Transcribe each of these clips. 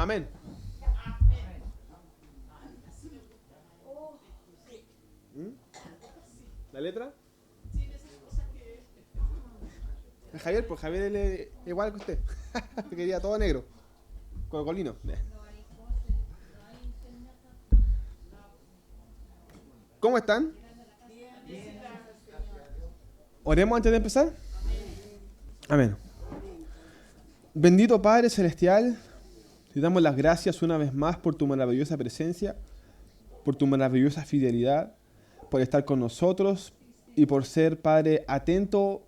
Amén. ¿Mm? ¿La letra? Javier, pues Javier es igual que usted. Quería todo negro. Cocolino. ¿Cómo están? Oremos antes de empezar. Amén. Bendito Padre Celestial, te damos las gracias una vez más por tu maravillosa presencia, por tu maravillosa fidelidad, por estar con nosotros y por ser, Padre, atento,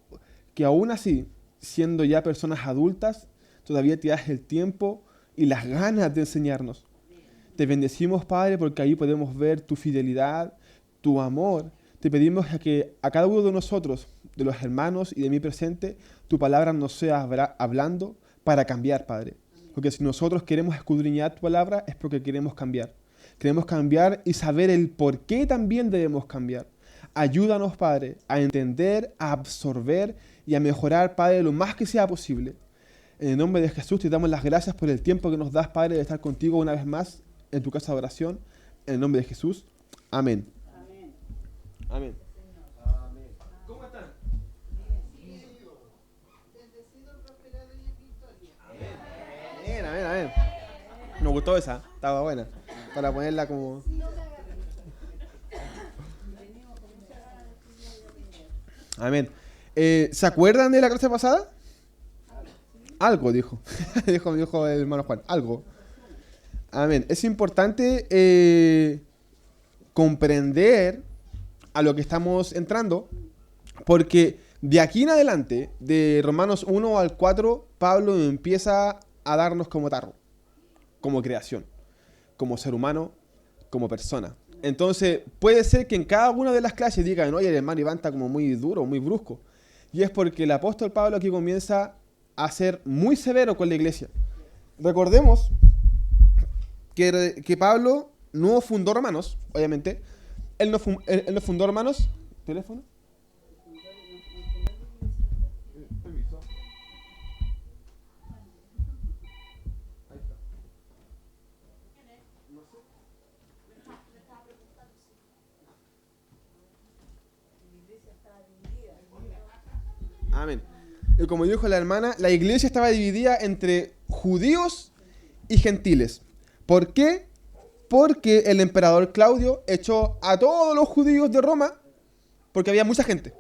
que aún así, siendo ya personas adultas, todavía te das el tiempo y las ganas de enseñarnos. Te bendecimos, Padre, porque ahí podemos ver tu fidelidad, tu amor. Te pedimos que a cada uno de nosotros, de los hermanos y de mí presente, tu palabra nos sea hablando para cambiar, Padre. Porque si nosotros queremos escudriñar tu palabra es porque queremos cambiar. Queremos cambiar y saber el por qué también debemos cambiar. Ayúdanos, Padre, a entender, a absorber y a mejorar, Padre, lo más que sea posible. En el nombre de Jesús te damos las gracias por el tiempo que nos das, Padre, de estar contigo una vez más en tu casa de oración. En el nombre de Jesús. Amén. Amén. Amén. ¿Cómo están? Amén, amén, amén. Me gustó esa, estaba buena. Para ponerla como... Amén. ¿Se acuerdan de la clase pasada? Algo, dijo. dijo el hermano Juan. Algo. Amén. Es importante comprender a lo que estamos entrando, porque de aquí en adelante, de Romanos 1 al 4, Pablo empieza a darnos como tarro, como creación, como ser humano, como persona. Entonces, puede ser que en cada una de las clases digan, oye, el hermano Iván está como muy duro, muy brusco. Y es porque el apóstol Pablo aquí comienza a ser muy severo con la iglesia. Recordemos que Pablo no fundó Romanos, obviamente. Él no fundó Romanos. ¿Teléfono? Permiso. Ahí está. No sé. Amén. Y como dijo la hermana, la iglesia estaba dividida entre judíos y gentiles. ¿Por qué? Porque el emperador Claudio echó a todos los judíos de Roma porque había mucha gente.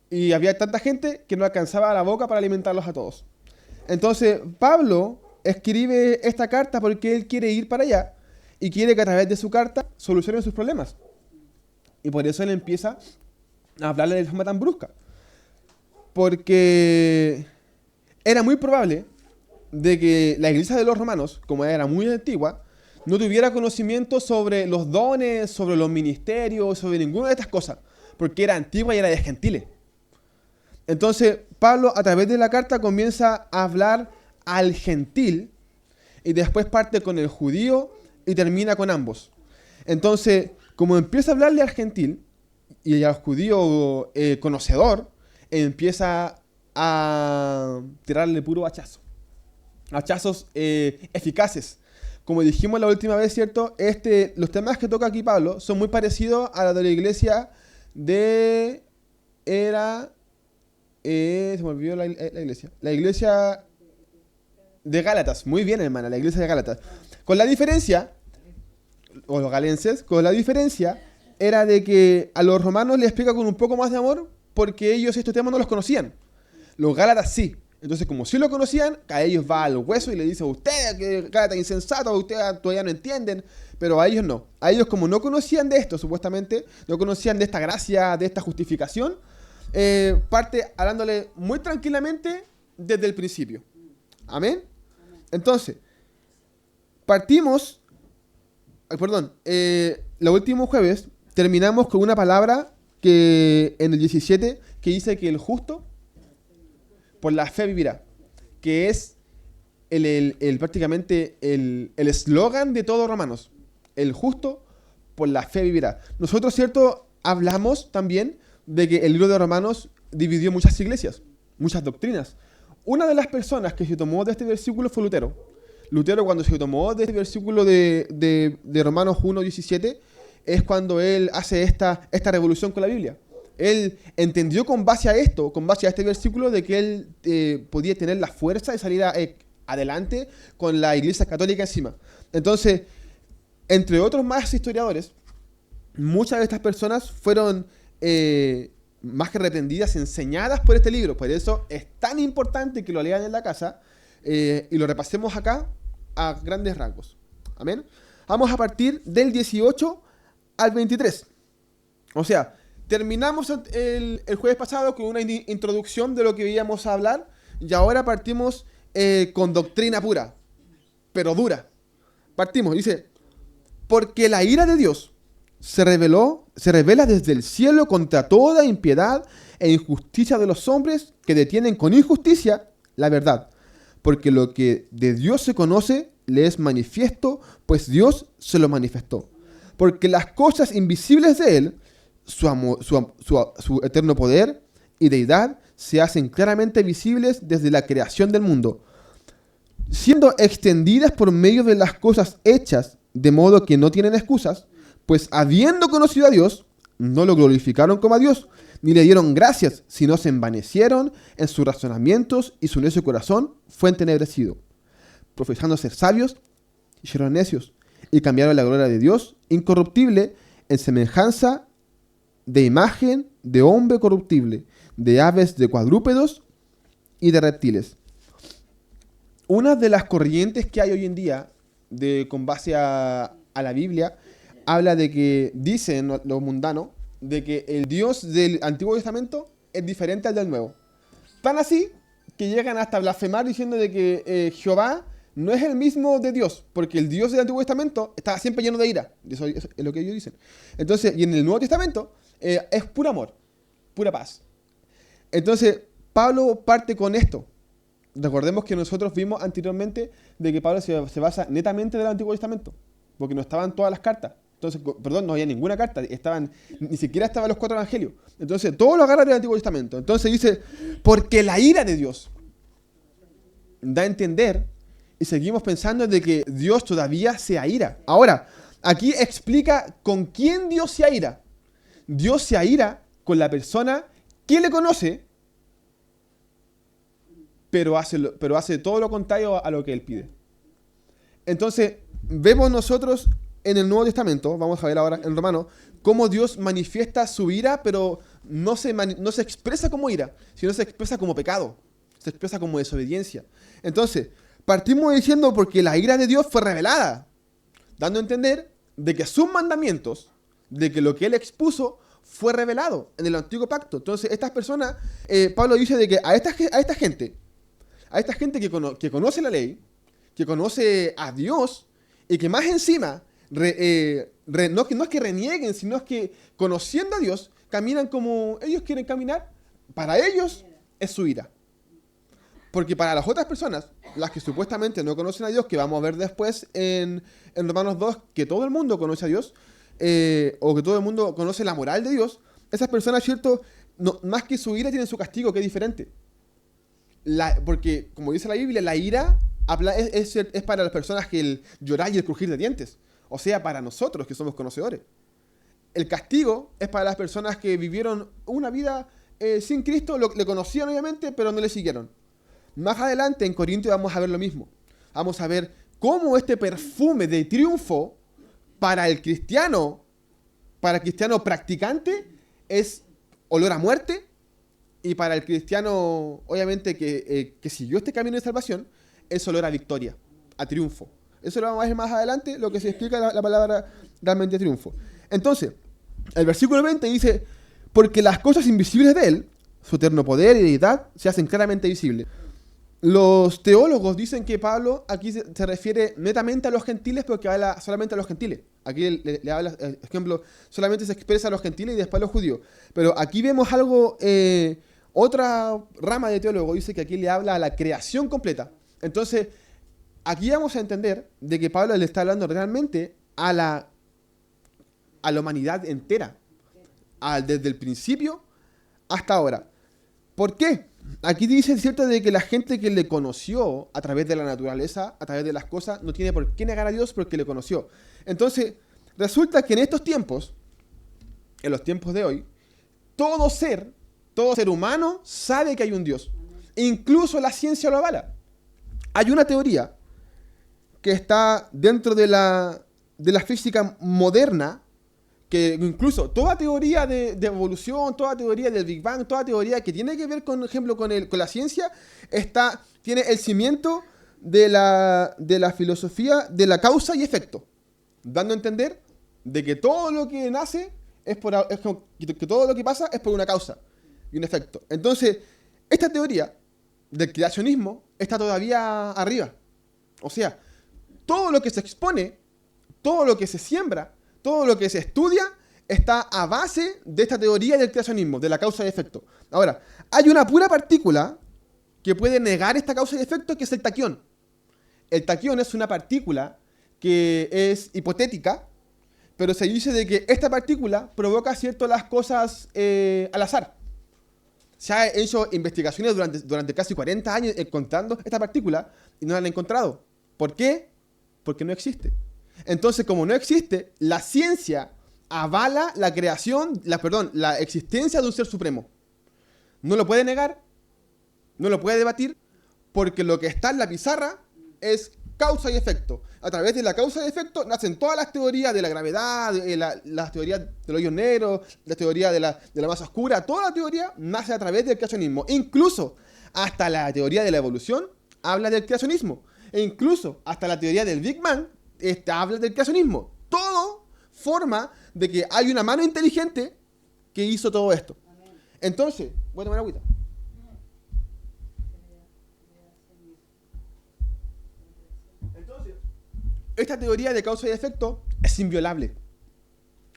Y había tanta gente que no alcanzaba la boca para alimentarlos a todos. Entonces, Pablo escribe esta carta porque él quiere ir para allá y quiere que a través de su carta solucionen sus problemas. Y por eso él empieza a hablarle de forma tan brusca. Porque era muy probable de que la iglesia de los romanos, como era muy antigua, no tuviera conocimiento sobre los dones, sobre los ministerios, sobre ninguna de estas cosas, porque era antigua y era de gentiles. Entonces, Pablo, a través de la carta, comienza a hablar al gentil, y después parte con el judío, y termina con ambos. Entonces, como empieza a hablarle al gentil, y al judío conocedor, empieza a tirarle puro hachazo. Hachazos eficaces. Como dijimos la última vez, ¿cierto? Los temas que toca aquí Pablo son muy parecidos a la de la iglesia de... se me olvidó la iglesia. La iglesia de Gálatas. Muy bien, hermana, la iglesia de Gálatas. Con la diferencia, o los galenses, con la diferencia era de que a los romanos les explica con un poco más de amor porque ellos estos temas no los conocían. Los Gálatas sí. Entonces, como sí lo conocían, a ellos va al hueso y le dice, ustedes, que Gálatas insensatos, ustedes todavía no entienden, pero a ellos no. A ellos, como no conocían de esto, supuestamente, no conocían de esta gracia, de esta justificación, parte hablándole muy tranquilamente desde el principio. ¿Amén? Entonces, partimos, los últimos jueves terminamos con una palabra que en el 17 que dice que el justo por la fe vivirá, que es prácticamente el eslogan de todos Romanos. El justo por la fe vivirá. Nosotros, ¿cierto? Hablamos también de que el libro de Romanos dividió muchas iglesias, muchas doctrinas. Una de las personas que se tomó de este versículo fue Lutero. Lutero, cuando se tomó de este versículo de Romanos 1:17, es cuando él hace esta revolución con la Biblia. Él entendió con base a esto, con base a este versículo, de que él podía tener la fuerza de salir adelante con la Iglesia Católica encima. Entonces, entre otros más historiadores, muchas de estas personas fueron más que reprendidas, enseñadas por este libro. Por eso es tan importante que lo lean en la casa y lo repasemos acá a grandes rasgos. Amén. Vamos a partir del 18 al 23. O sea, terminamos el jueves pasado con una introducción de lo que íbamos a hablar y ahora partimos con doctrina pura, pero dura. Partimos, dice, porque la ira de Dios se revela desde el cielo contra toda impiedad e injusticia de los hombres que detienen con injusticia la verdad. Porque lo que de Dios se conoce le es manifiesto, pues Dios se lo manifestó. Porque las cosas invisibles de Él, su eterno poder y deidad, se hacen claramente visibles desde la creación del mundo, siendo extendidas por medio de las cosas hechas, de modo que no tienen excusas, pues habiendo conocido a Dios, no lo glorificaron como a Dios, ni le dieron gracias, sino se envanecieron en sus razonamientos y su necio corazón fue entenebrecido, profesando ser sabios y fueron necios, y cambiaron la gloria de Dios incorruptible en semejanza de imagen de hombre corruptible, de aves, de cuadrúpedos y de reptiles. Una de las corrientes que hay hoy en día, con base a la Biblia, habla de que, dicen los mundanos, de que el Dios del Antiguo Testamento es diferente al del Nuevo. Tan así que llegan hasta blasfemar diciendo de que Jehová no es el mismo de Dios, porque el Dios del Antiguo Testamento estaba siempre lleno de ira. Eso es lo que ellos dicen. Entonces, y en el Nuevo Testamento es puro amor, pura paz. Entonces, Pablo parte con esto. Recordemos que nosotros vimos anteriormente de que Pablo se basa netamente del Antiguo Testamento, porque no estaban todas las cartas. Entonces, perdón, no había ninguna carta, ni siquiera estaban los 4 evangelios. Entonces, todo lo agarra del Antiguo Testamento. Entonces dice, porque la ira de Dios da a entender, y seguimos pensando de que Dios todavía se aira. Ahora, aquí explica con quién Dios se aira. Dios se aira con la persona que le conoce, pero hace todo lo contrario a lo que él pide. Entonces, vemos nosotros en el Nuevo Testamento, vamos a ver ahora en Romanos, cómo Dios manifiesta su ira, pero no se expresa como ira, sino se expresa como pecado, se expresa como desobediencia. Entonces, partimos diciendo porque la ira de Dios fue revelada, dando a entender de que sus mandamientos, de que lo que él expuso, fue revelado en el Antiguo Pacto. Entonces, estas personas, Pablo dice de que a esta gente que conoce la ley, que conoce a Dios, y que más encima, no es que renieguen, sino es que conociendo a Dios, caminan como ellos quieren caminar, para ellos es su ira. Porque para las otras personas, las que supuestamente no conocen a Dios, que vamos a ver después en Romanos 2, que todo el mundo conoce a Dios, o que todo el mundo conoce la moral de Dios, esas personas, ¿cierto? No, más que su ira tienen su castigo, que es diferente. Porque, como dice la Biblia, la ira es para las personas que el llorar y el crujir de dientes. O sea, para nosotros que somos conocedores. El castigo es para las personas que vivieron una vida sin Cristo, le conocían obviamente, pero no le siguieron. Más adelante en Corintios vamos a ver lo mismo. Vamos a ver cómo este perfume de triunfo para el cristiano practicante, es olor a muerte, y para el cristiano, obviamente, que siguió este camino de salvación, es olor a victoria, a triunfo. Eso lo vamos a ver más adelante, lo que se explica la palabra realmente triunfo. Entonces, el versículo 20 dice, porque las cosas invisibles de Él, su eterno poder y deidad, se hacen claramente visibles. Los teólogos dicen que Pablo aquí se refiere netamente a los gentiles, porque habla solamente a los gentiles. Aquí le habla, por ejemplo, solamente se expresa a los gentiles y después a los judíos. Pero aquí vemos algo, otra rama de teólogo dice que aquí le habla a la creación completa. Entonces, aquí vamos a entender de que Pablo le está hablando realmente a la humanidad entera, desde el principio hasta ahora. ¿Por qué? aquí dice, ¿cierto?, de que la gente que le conoció a través de la naturaleza, a través de las cosas, no tiene por qué negar a Dios porque le conoció. Entonces, resulta que en estos tiempos, en los tiempos de hoy, todo ser humano sabe que hay un Dios. Incluso la ciencia lo avala. Hay una teoría que está dentro de la física moderna, que incluso toda teoría de evolución, toda teoría del Big Bang, toda teoría que tiene que ver, con ejemplo, con la ciencia, tiene el cimiento de la filosofía de la causa y efecto, dando a entender de que todo lo que nace que todo lo que pasa es por una causa y un efecto. Entonces, esta teoría del creacionismo está todavía arriba. O sea, todo lo que se expone, todo lo que se siembra, todo lo que se estudia está a base de esta teoría del creacionismo, de la causa y efecto. Ahora, hay una pura partícula que puede negar esta causa y efecto, que es el taquión. El taquión es una partícula que es hipotética, pero se dice de que esta partícula provoca las cosas al azar. Se ha hecho investigaciones durante casi 40 años encontrando esta partícula y no la han encontrado. ¿Por qué? Porque no existe. Entonces, como no existe, la ciencia avala la existencia de un ser supremo. No lo puede negar, no lo puede debatir, porque lo que está en la pizarra es causa y efecto. A través de la causa y efecto nacen todas las teorías de la gravedad, las teorías del hoyo negro, la teoría de la masa oscura. Toda la teoría nace a través del creacionismo. Incluso hasta la teoría de la evolución habla del creacionismo. E incluso hasta la teoría del Big Bang habla del creacionismo. Todo forma de que hay una mano inteligente que hizo todo esto. Entonces, voy a tomar agüita. Entonces, esta teoría de causa y efecto es inviolable.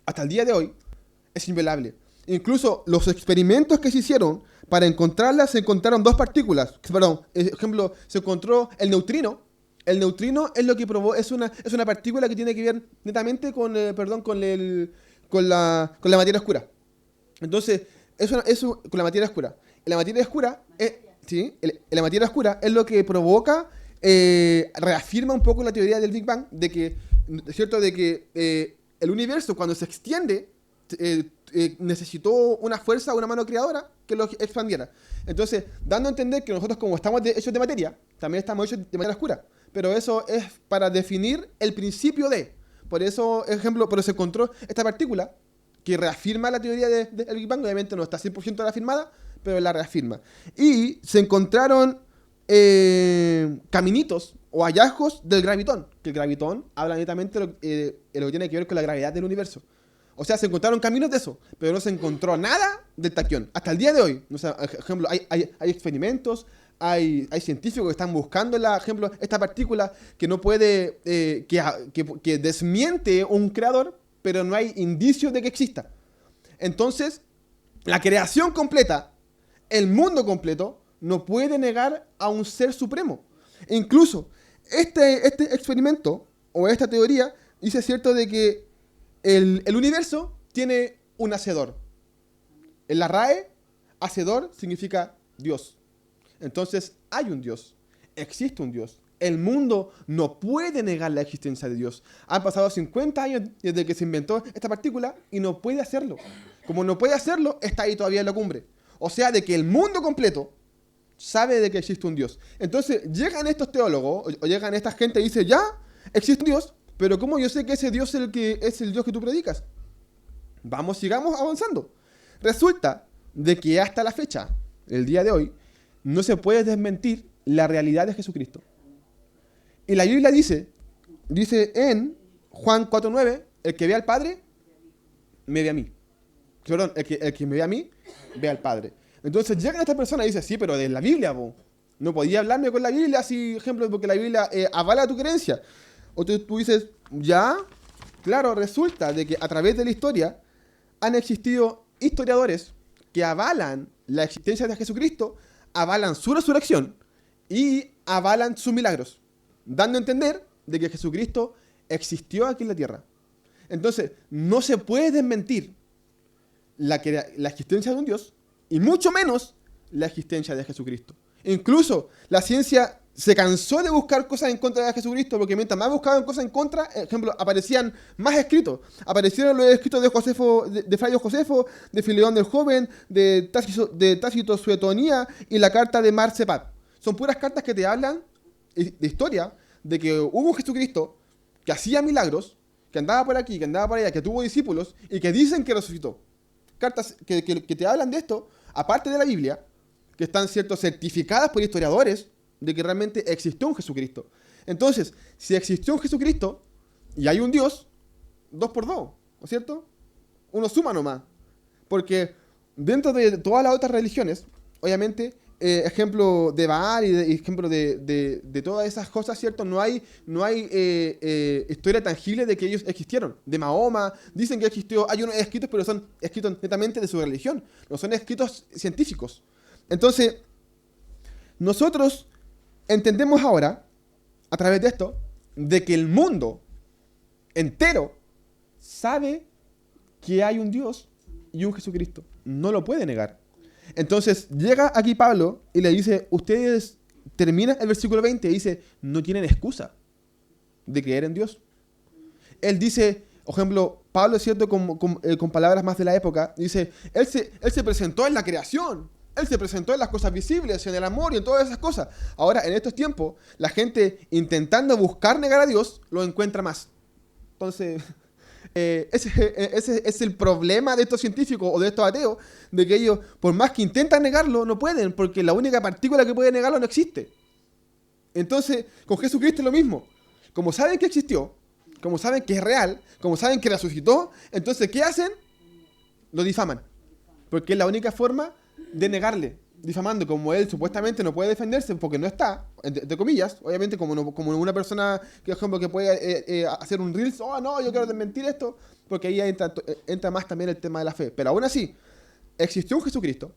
Hasta el día de hoy es inviolable. Incluso los experimentos que se hicieron para encontrarla, se encontraron dos partículas. Perdón, por ejemplo, se encontró el neutrino. El neutrino es lo que probó, es una partícula que tiene que ver netamente con la materia oscura. Entonces, eso con la materia oscura. La materia oscura la materia oscura es lo que provoca, reafirma un poco la teoría del Big Bang, de que, ¿cierto?, de que el universo, cuando se extiende, necesitó una fuerza, una mano creadora que lo expandiera. Entonces, dando a entender que nosotros, como estamos hechos de materia, también estamos hechos de materia oscura. Pero eso es para definir el principio de. Por eso, pero se encontró esta partícula que reafirma la teoría del Big Bang. Obviamente no está 100% reafirmada, pero la reafirma. Y se encontraron caminitos o hallazgos del gravitón. Que el gravitón habla netamente de lo que tiene que ver con la gravedad del universo. O sea, se encontraron caminos de eso, pero no se encontró nada del taquión. Hasta el día de hoy. O sea, por ejemplo, hay experimentos, hay científicos que están buscando, esta partícula que no puede, que desmiente un creador, pero no hay indicios de que exista. Entonces, la creación completa, el mundo completo, no puede negar a un ser supremo. E incluso, este experimento, o esta teoría, dice cierto de que el universo tiene un hacedor. En la RAE, hacedor significa Dios. Entonces, hay un Dios. Existe un Dios. El mundo no puede negar la existencia de Dios. Han pasado 50 años desde que se inventó esta partícula y no puede hacerlo. Como no puede hacerlo, está ahí todavía en la cumbre. O sea, de que el mundo completo sabe de que existe un Dios. Entonces, llegan estos teólogos, o llegan esta gente y dicen, ya, existe un Dios, pero ¿cómo yo sé que ese Dios es el Dios que tú predicas? Sigamos avanzando. Resulta de que hasta la fecha, el día de hoy, no se puede desmentir la realidad de Jesucristo. Y la Biblia dice en Juan 4:9, el que ve al Padre, me ve a mí. Perdón, el que me ve a mí, ve al Padre. Entonces llegan estas personas y dicen, sí, pero de la Biblia, no podía hablarme con la Biblia, así, ejemplo, porque la Biblia avala tu creencia. O tú dices, ya, claro, resulta de que a través de la historia han existido historiadores que avalan la existencia de Jesucristo, avalan su resurrección y avalan sus milagros, dando a entender de que Jesucristo existió aquí en la tierra. Entonces, no se puede desmentir la existencia de un Dios, y mucho menos la existencia de Jesucristo. Incluso la ciencia se cansó de buscar cosas en contra de Jesucristo, porque mientras más buscaban cosas en contra, por ejemplo, aparecían más escritos. Aparecieron los escritos de Josefo, de Flavio Josefo, de Fileón el Joven, de Tácito Suetonía y la carta de Marcepat. Son puras cartas que te hablan de historia, de que hubo un Jesucristo que hacía milagros, que andaba por aquí, que andaba por allá, que tuvo discípulos y que dicen que resucitó. Cartas que te hablan de esto, aparte de la Biblia, que están, ¿cierto?, certificadas por historiadores de que realmente existió un Jesucristo. Entonces, si existió un Jesucristo y hay un Dios, 2 por 2, ¿no es cierto? Uno suma nomás. Porque dentro de todas las otras religiones, obviamente, ejemplo de Baal y ejemplo de todas esas cosas, ¿cierto? No hay historia tangible de que ellos existieron. De Mahoma, dicen que existió, hay unos escritos, pero son escritos netamente de su religión, no son escritos científicos. Entonces, nosotros entendemos ahora, a través de esto, de que el mundo entero sabe que hay un Dios y un Jesucristo. No lo puede negar. Entonces, llega aquí Pablo y le dice, ustedes, termina el versículo 20 y dice, no tienen excusa de creer en Dios. Él dice, por ejemplo, Pablo es cierto con palabras más de la época, dice, él se presentó en la creación. Él se presentó en las cosas visibles, en el amor y en todas esas cosas. Ahora, en estos tiempos, la gente intentando buscar negar a Dios, lo encuentra más. Entonces, ese es el problema de estos científicos o de estos ateos, de que ellos, por más que intentan negarlo, no pueden, porque la única partícula que puede negarlo no existe. Entonces, con Jesucristo es lo mismo. Como saben que existió, como saben que es real, como saben que resucitó, entonces, ¿qué hacen? Lo difaman. Porque es la única forma de negarle, difamando, como él supuestamente no puede defenderse porque no está, entre comillas, obviamente como una persona que, por ejemplo, que puede hacer un reels, oh no, yo quiero desmentir esto, porque ahí entra más también el tema de la fe. Pero aún así, existió un Jesucristo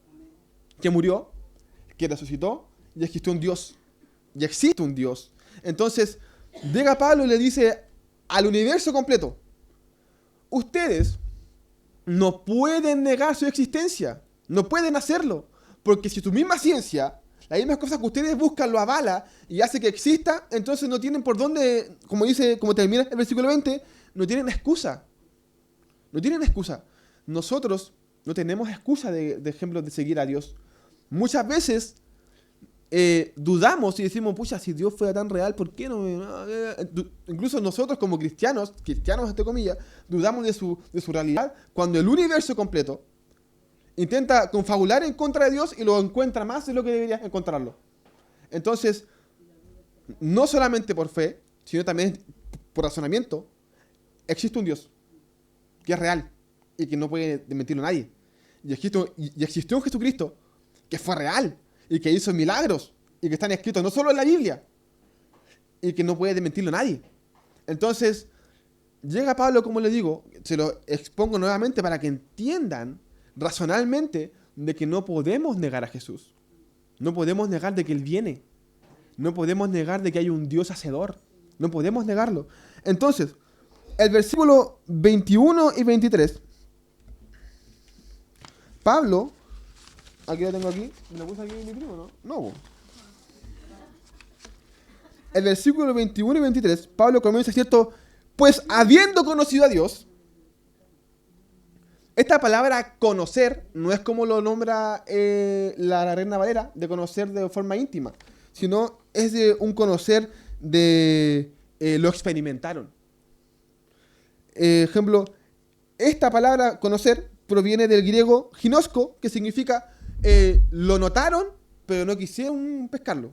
que murió, que resucitó, y existió un Dios, y existe un Dios. Entonces, llega Pablo y le dice al universo completo, ustedes no pueden negar su existencia. No pueden hacerlo, porque si su misma ciencia, las mismas cosas que ustedes buscan lo avala y hace que exista, entonces no tienen por dónde, como termina el versículo 20, no tienen excusa. No tienen excusa. Nosotros no tenemos excusa de ejemplo de seguir a Dios. Muchas veces dudamos y decimos, pucha, si Dios fuera tan real, ¿por qué no? Incluso nosotros como cristianos entre comillas, dudamos de su realidad cuando el universo completo intenta confabular en contra de Dios y lo encuentra más de lo que debería encontrarlo. Entonces, no solamente por fe, sino también por razonamiento, existe un Dios que es real y que no puede desmentirlo nadie. Y existió un Jesucristo que fue real y que hizo milagros y que están escritos no solo en la Biblia y que no puede desmentirlo nadie. Entonces, llega Pablo, como le digo, se lo expongo nuevamente para que entiendan racionalmente de que no podemos negar a Jesús. No podemos negar de que Él viene. No podemos negar de que hay un Dios hacedor. No podemos negarlo. Entonces, el versículo 21 y 23, Pablo, aquí lo tengo aquí, ¿me lo puse aquí mi primo, no? No. El versículo 21 y 23, Pablo comienza, ¿cierto? Pues habiendo conocido a Dios. Esta palabra conocer no es como lo nombra la Reina Valera, de conocer de forma íntima, sino es de un conocer de lo experimentaron. Ejemplo, esta palabra conocer proviene del griego ginosko, que significa lo notaron, pero no quisieron pescarlo.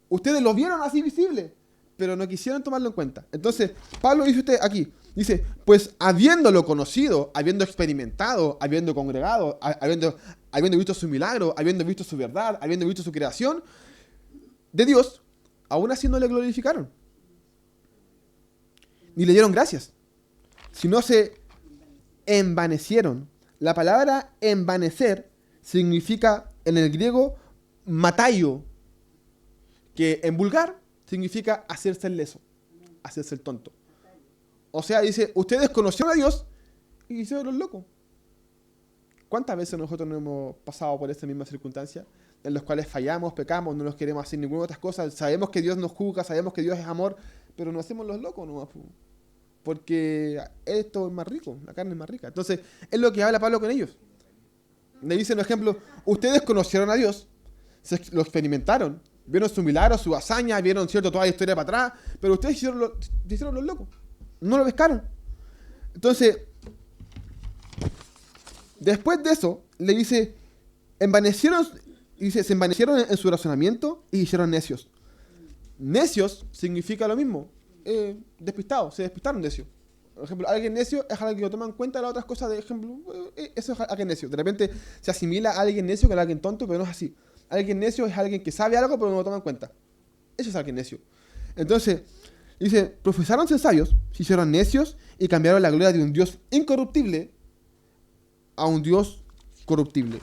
Ustedes lo vieron así visible, pero no quisieron tomarlo en cuenta. Entonces, Pablo dice usted aquí, dice, pues habiéndolo conocido, habiendo experimentado, habiendo congregado, habiendo visto su milagro, habiendo visto su verdad, habiendo visto su creación de Dios, aún así no le glorificaron. Ni le dieron gracias, sino se envanecieron. La palabra envanecer significa en el griego mataio, que en vulgar significa hacerse el leso, hacerse el tonto. O sea, dice, ustedes conocieron a Dios y hicieron los locos. ¿Cuántas veces nosotros no hemos pasado por esta misma circunstancia? en los cuales fallamos, pecamos, no nos queremos hacer ninguna otras cosas, sabemos que Dios nos juzga, sabemos que Dios es amor, pero nos hacemos los locos nomás, porque esto es más rico, la carne es más rica. Entonces, es lo que habla Pablo con ellos. Le dice, por ejemplo, ustedes conocieron a Dios, lo experimentaron, vieron su milagro, su hazaña, vieron, ¿cierto?, toda la historia para atrás, pero ustedes hicieron los locos, no lo pescaron. Entonces, después de eso, le dice, se envanecieron en su razonamiento y hicieron necios. Necios significa lo mismo, despistados, se despistaron necios. Por ejemplo, alguien necio es alguien que no toma en cuenta las otras cosas, de ejemplo, eso es alguien necio. De repente se asimila a alguien necio con alguien tonto, pero no es así. Alguien necio es alguien que sabe algo, pero no lo toma en cuenta. Eso es alguien necio. Entonces, dice, profesaron ser sabios, se hicieron necios y cambiaron la gloria de un Dios incorruptible a un Dios corruptible.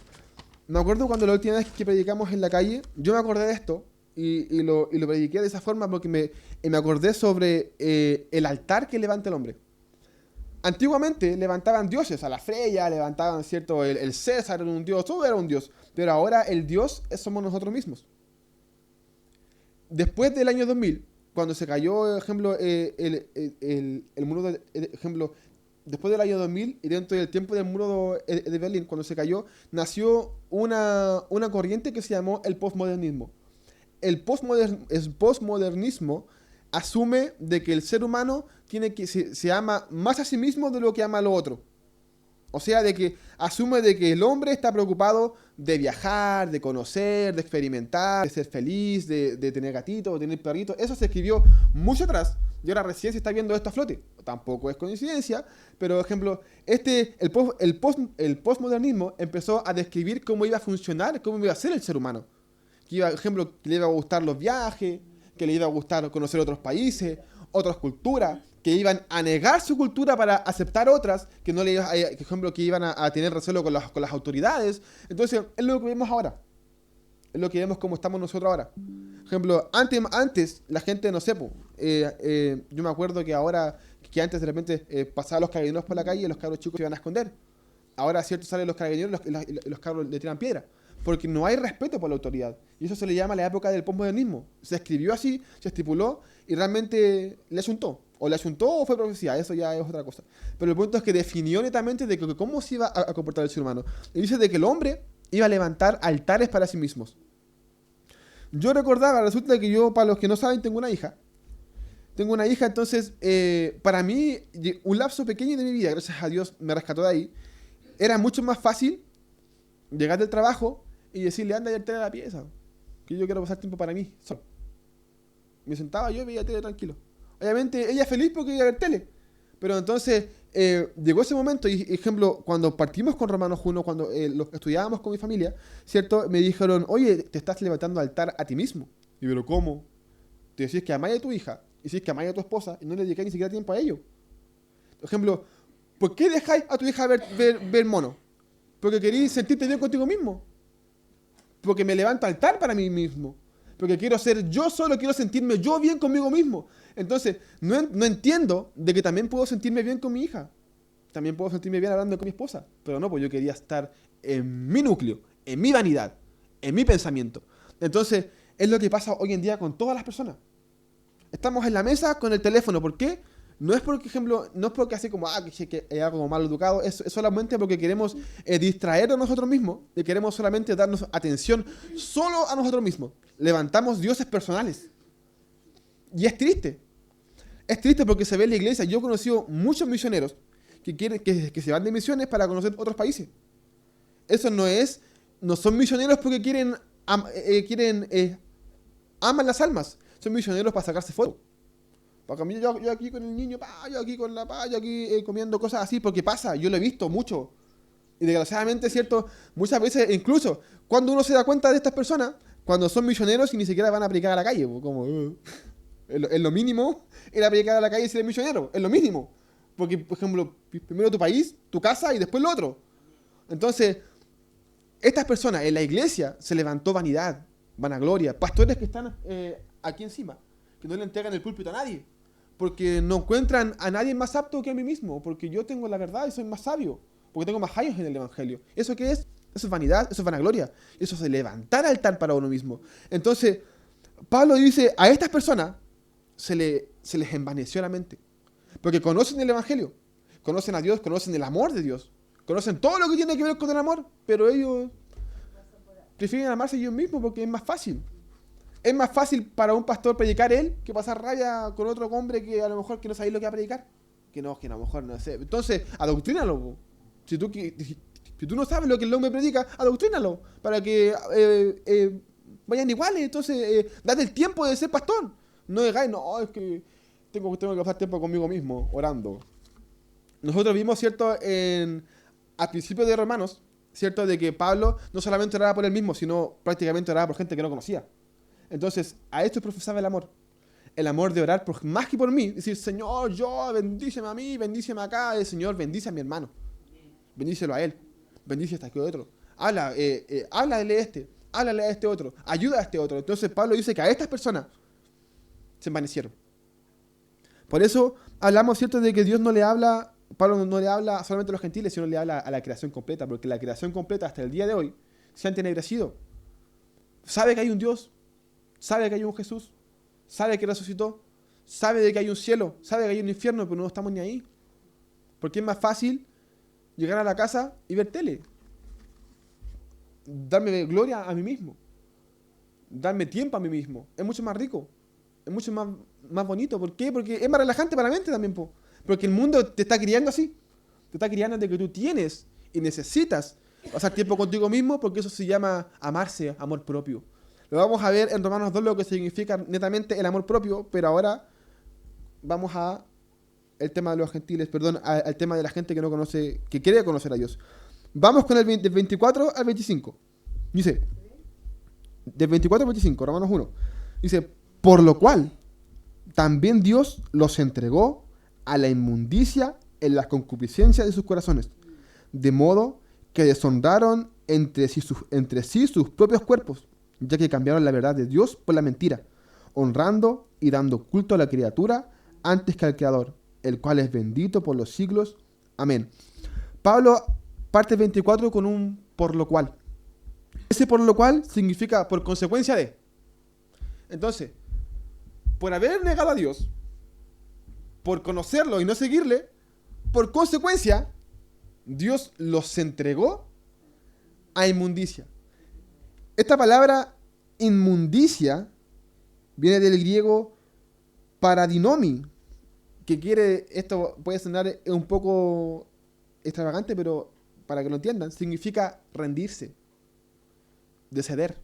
Me acuerdo cuando la última vez que predicamos en la calle, yo me acordé de esto y lo prediqué de esa forma porque me acordé sobre el altar que levanta el hombre. Antiguamente levantaban dioses, a la Freya, levantaban, ¿cierto? El César era un dios, todo era un dios. Pero ahora el dios somos nosotros mismos. Después del año 2000, cuando se cayó, ejemplo, el muro ejemplo, después del año 2000 y dentro del tiempo del muro de Berlín, cuando se cayó, nació una corriente que se llamó el postmodernismo. El postmodernismo asume de que el ser humano se ama más a sí mismo de lo que ama a lo otro. O sea, de que asume de que el hombre está preocupado de viajar, de conocer, de experimentar, de ser feliz, de tener gatitos, de tener perritos. Eso se escribió mucho atrás y ahora recién se está viendo esto a flote. Tampoco es coincidencia, pero por ejemplo, el postmodernismo empezó a describir cómo iba a funcionar, cómo iba a ser el ser humano. Que iba, por ejemplo, que le iba a gustar los viajes, que le iba a gustar conocer otros países, otras culturas, que iban a negar su cultura para aceptar otras, que no le iba por ejemplo, que iban a tener recelo con las autoridades. Entonces, es lo que vemos ahora. Es lo que vemos como estamos nosotros ahora. Por ejemplo, antes la gente, no sé, yo me acuerdo que antes de repente pasaban los carabineros por la calle y los cabros chicos se iban a esconder. Ahora, cierto, salen los carabineros y los cabros le tiran piedra. Porque no hay respeto por la autoridad. Y eso se le llama la época del postmodernismo. Se escribió así, se estipuló y realmente le asuntó. O le asuntó o fue profecía, eso ya es otra cosa. Pero el punto es que definió netamente de que cómo se iba a comportar el ser humano. Y dice de que el hombre iba a levantar altares para sí mismos. Yo recordaba, resulta que yo, para los que no saben, tengo una hija. Entonces, para mí, un lapso pequeño de mi vida, gracias a Dios, me rescató de ahí. Era mucho más fácil llegar del trabajo y decirle, anda y ver tele a la pieza, que yo quiero pasar tiempo para mí, solo. Me sentaba yo y veía tele tranquilo. Obviamente ella feliz porque iba a ver tele. Pero entonces llegó ese momento y, ejemplo, cuando partimos con Romanos 1, cuando lo estudiábamos con mi familia, ¿cierto? Me dijeron, oye, te estás levantando altar a ti mismo. Y pero ¿cómo? Te decís que amáis a tu hija, y decís que amáis a tu esposa y no le dedicáis ni siquiera tiempo a ello. Por ejemplo, ¿por qué dejáis a tu hija ver mono? Porque queréis sentirte bien contigo mismo. Porque me levanto altar para mí mismo. Porque quiero ser yo solo, quiero sentirme yo bien conmigo mismo. Entonces, no entiendo de que también puedo sentirme bien con mi hija. También puedo sentirme bien hablando con mi esposa. Pero no, pues yo quería estar en mi núcleo, en mi vanidad, en mi pensamiento. Entonces, es lo que pasa hoy en día con todas las personas. Estamos en la mesa con el teléfono. ¿Por qué? No es porque, ejemplo, no es porque así como, que es algo mal educado, es solamente porque queremos distraernos a nosotros mismos y queremos solamente darnos atención solo a nosotros mismos. Levantamos dioses personales. Y es triste. Es triste porque se ve en la iglesia. Yo he conocido muchos misioneros que se van de misiones para conocer otros países. Eso no son misioneros porque aman las almas. Son misioneros para sacarse fotos. Para mí, yo aquí con el niño, yo aquí con la yo aquí comiendo cosas así, porque pasa, yo lo he visto mucho. Y desgraciadamente, ¿cierto? Muchas veces, incluso, cuando uno se da cuenta de estas personas, cuando son misioneros y ni siquiera van a predicar a la calle, como es lo mínimo, ir a predicar a la calle y ser misionero, es lo mínimo. Porque, por ejemplo, primero tu país, tu casa y después lo otro. Entonces, estas personas en la iglesia se levantó vanidad, vanagloria, pastores que están aquí encima, que no le entregan el púlpito a nadie, porque no encuentran a nadie más apto que a mí mismo, porque yo tengo la verdad y soy más sabio, porque tengo más años en el evangelio. ¿Eso qué es? Eso es vanidad, eso es vanagloria. Eso es levantar altar para uno mismo. Entonces, Pablo dice, a estas personas se les envaneció la mente. Porque conocen el Evangelio, conocen a Dios, conocen el amor de Dios, conocen todo lo que tiene que ver con el amor, pero ellos prefieren amarse ellos mismos porque es más fácil. Es más fácil para un pastor predicar él que pasar raya con otro hombre que a lo mejor que no sabéis lo que va a predicar. Que a lo mejor no sé. Entonces, adoctrínalo. Si tú no sabes lo que el hombre predica, adoctrínalo. Para que vayan iguales. Entonces, date el tiempo de ser pastor. No digáis, no, es que tengo que pasar tiempo conmigo mismo, orando. Nosotros vimos, ¿cierto? Al principio de Romanos, ¿cierto? De que Pablo no solamente oraba por él mismo, sino prácticamente oraba por gente que no conocía. Entonces, a esto profesaba el amor. El amor de orar más que por mí. Decir, Señor, bendíceme a mí, bendíceme acá. El Señor, bendice a mi hermano. Bendícelo a él. Bendice a este otro. Háblale a este otro. Ayuda a este otro. Entonces, Pablo dice que a estas personas se envanecieron. Por eso hablamos, ¿cierto?, de que Dios no le habla, Pablo no le habla solamente a los gentiles, sino le habla a la creación completa. Porque la creación completa hasta el día de hoy se ha entenebrecido. Sabe que hay un Dios. Sabe que hay un Jesús, sabe que resucitó, sabe de que hay un cielo, sabe que hay un infierno, pero no estamos ni ahí. Porque es más fácil llegar a la casa y ver tele. Darme gloria a mí mismo. Darme tiempo a mí mismo. Es mucho más rico. Es mucho más bonito. ¿Por qué? Porque es más relajante para la mente también. Porque el mundo te está criando así. Te está criando de que tú tienes y necesitas pasar tiempo contigo mismo, porque eso se llama amarse, amor propio. Lo vamos a ver en Romanos 2 lo que significa netamente el amor propio, pero ahora vamos al tema de los gentiles, al tema de la gente que no conoce, que quiere conocer a Dios. Vamos con del 24 al 25. Dice, del 24 al 25, Romanos 1. Dice, por lo cual también Dios los entregó a la inmundicia en las concupiscencias de sus corazones, de modo que deshonraron entre sí sus propios cuerpos, ya que cambiaron la verdad de Dios por la mentira, honrando y dando culto a la criatura antes que al Creador, el cual es bendito por los siglos. Amén. Pablo parte 24 con un por lo cual. Ese por lo cual significa por consecuencia de. Entonces, por haber negado a Dios, por conocerlo y no seguirle, por consecuencia, Dios los entregó a inmundicia. Esta palabra inmundicia viene del griego paradinomi, que esto puede sonar un poco extravagante, pero para que lo entiendan, significa rendirse, de ceder.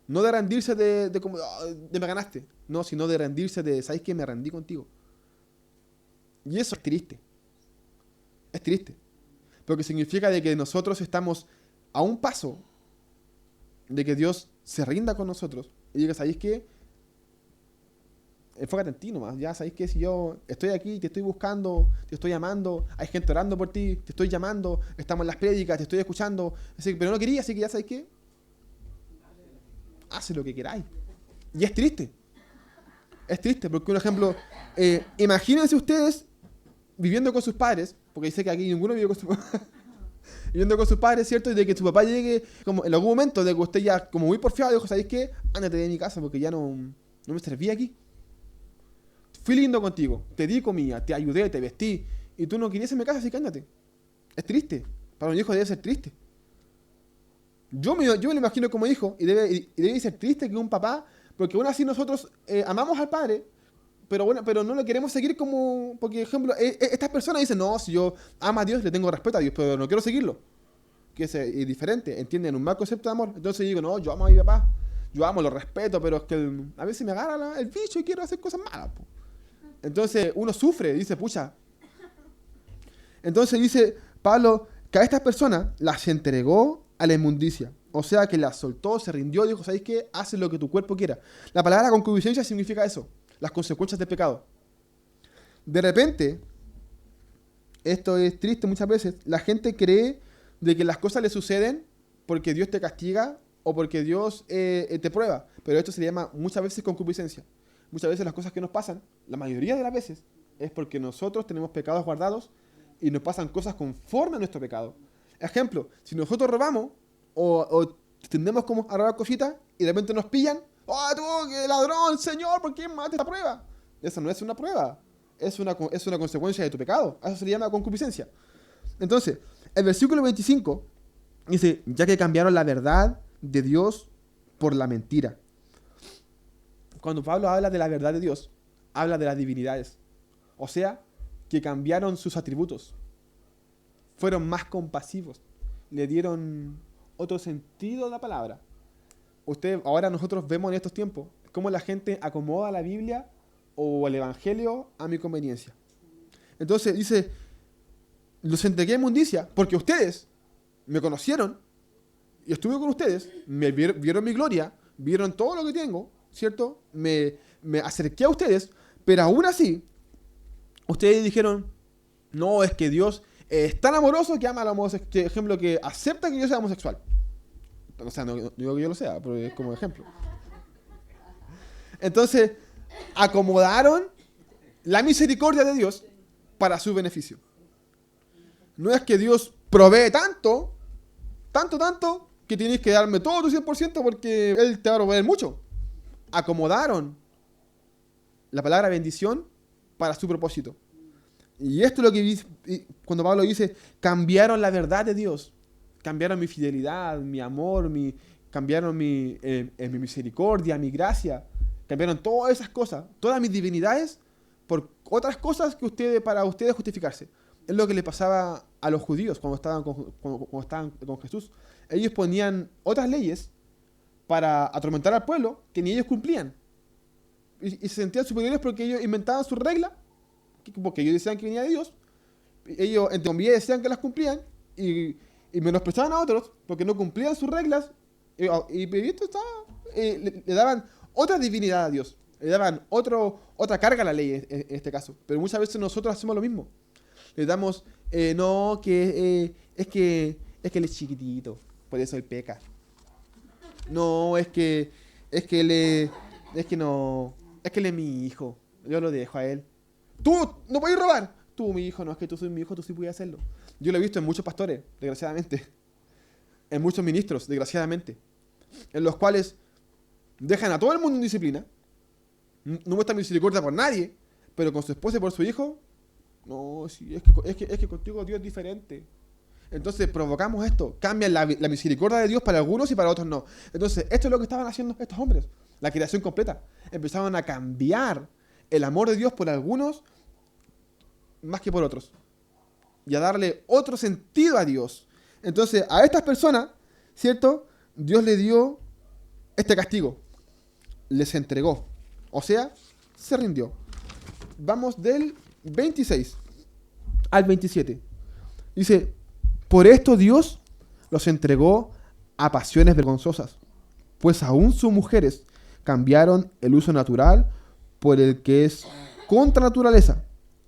No de rendirse de como, de me ganaste, no, sino de rendirse de, ¿sabes qué? Me rendí contigo. Y eso es triste. Es triste. Porque significa de que nosotros estamos a un paso de que Dios se rinda con nosotros y diga, ¿sabéis qué? Enfócate en ti nomás, ya sabéis que si yo estoy aquí, te estoy buscando, te estoy llamando, hay gente orando por ti, te estoy llamando, estamos en las prédicas, te estoy escuchando, pero no quería, así que ya sabéis qué, hace lo que queráis. Y es triste porque un ejemplo, imagínense ustedes viviendo con sus padres, porque sé que aquí ninguno vive con sus padres, viviendo con sus padres, ¿cierto? Y de que su papá llegue como en algún momento de que usted ya como muy porfiado dijo, ¿sabéis qué? Ándate de mi casa porque ya no me serví aquí. Fui lindo contigo, te di comida, te ayudé, te vestí, y tú no querías en mi casa, así que ándate. Es triste. Para un hijo debe ser triste. Yo me lo imagino como hijo, y debe ser triste que un papá, porque aún así nosotros amamos al padre, pero no lo queremos seguir como, porque, por ejemplo, estas personas dicen, no, si yo amo a Dios, le tengo respeto a Dios, pero no quiero seguirlo. Que es diferente, entienden un mal concepto de amor. Entonces digo, no, yo amo a mi papá, yo amo, lo respeto, pero es que a veces me agarra el bicho y quiero hacer cosas malas. Entonces uno sufre, dice, pucha. Entonces dice Pablo que a estas personas las entregó a la inmundicia. O sea, que las soltó, se rindió, dijo, ¿sabéis qué? Haz lo que tu cuerpo quiera. La palabra concupiscencia significa eso, las consecuencias del pecado. De repente, esto es triste muchas veces, la gente cree de que las cosas le suceden porque Dios te castiga o porque Dios te prueba. Pero esto se le llama muchas veces concupiscencia. Muchas veces las cosas que nos pasan, la mayoría de las veces, es porque nosotros tenemos pecados guardados y nos pasan cosas conforme a nuestro pecado. Ejemplo, si nosotros robamos o tendemos como a robar cositas y de repente nos pillan. ¡Oh, tú, qué ladrón, Señor! ¿Por qué mataste esta prueba? Esa no es una prueba. Es una consecuencia de tu pecado. Eso se le llama concupiscencia. Entonces, el versículo 25 dice, ya que cambiaron la verdad de Dios por la mentira. Cuando Pablo habla de la verdad de Dios, habla de las divinidades. O sea, que cambiaron sus atributos. Fueron más compasivos. Le dieron otro sentido a la palabra. Ahora nosotros vemos en estos tiempos cómo la gente acomoda la Biblia o el Evangelio a mi conveniencia. Entonces dice, los entregué en inmundicia porque ustedes me conocieron y estuve con ustedes, me vieron mi gloria, vieron todo lo que tengo, ¿cierto? Me acerqué a ustedes, pero aún así, ustedes dijeron, no, es que Dios es tan amoroso que ama a la homosexual, que, ejemplo, que acepta que yo sea homosexual. O sea, no digo que yo lo sea, pero es como ejemplo. Entonces, acomodaron la misericordia de Dios para su beneficio. No es que Dios provee tanto, que tienes que darme todo tu 100% porque Él te va a proveer mucho. Acomodaron la palabra bendición para su propósito. Y esto es lo que dice, cuando Pablo dice, cambiaron la verdad de Dios. Cambiaron mi fidelidad, mi amor, cambiaron mi misericordia, mi gracia. Cambiaron todas esas cosas, todas mis divinidades, por otras cosas que para ustedes justificarse. Es lo que le pasaba a los judíos cuando estaban con Jesús. Ellos ponían otras leyes para atormentar al pueblo que ni ellos cumplían. Y se sentían superiores porque ellos inventaban sus reglas, porque ellos decían que venía de Dios. Ellos entre comillas decían que las cumplían y menospreciaban a otros porque no cumplían sus reglas le daban otra divinidad a Dios, le daban otra carga a la ley en este caso. Pero muchas veces nosotros hacemos lo mismo. Le damos, no, que es que él es chiquitito, por eso él peca. No, es que él es mi hijo, yo lo dejo a él. Tú no puedes robar. Tú, mi hijo, no es que tú soy mi hijo, tú sí puedes hacerlo. Yo lo he visto en muchos pastores, desgraciadamente. En muchos ministros, desgraciadamente. En los cuales dejan a todo el mundo en disciplina. No muestran misericordia por nadie. Pero con su esposa y por su hijo. No, sí, es que contigo Dios es diferente. Entonces provocamos esto. Cambian la misericordia de Dios para algunos y para otros no. Entonces esto es lo que estaban haciendo estos hombres. La creación completa. Empezaban a cambiar el amor de Dios por algunos más que por otros. Y a darle otro sentido a Dios. Entonces, a estas personas, ¿cierto? Dios le dio este castigo. Les entregó. O sea, se rindió. Vamos del 26 al 27. Dice, por esto Dios los entregó a pasiones vergonzosas, pues aún sus mujeres cambiaron el uso natural por el que es contra naturaleza.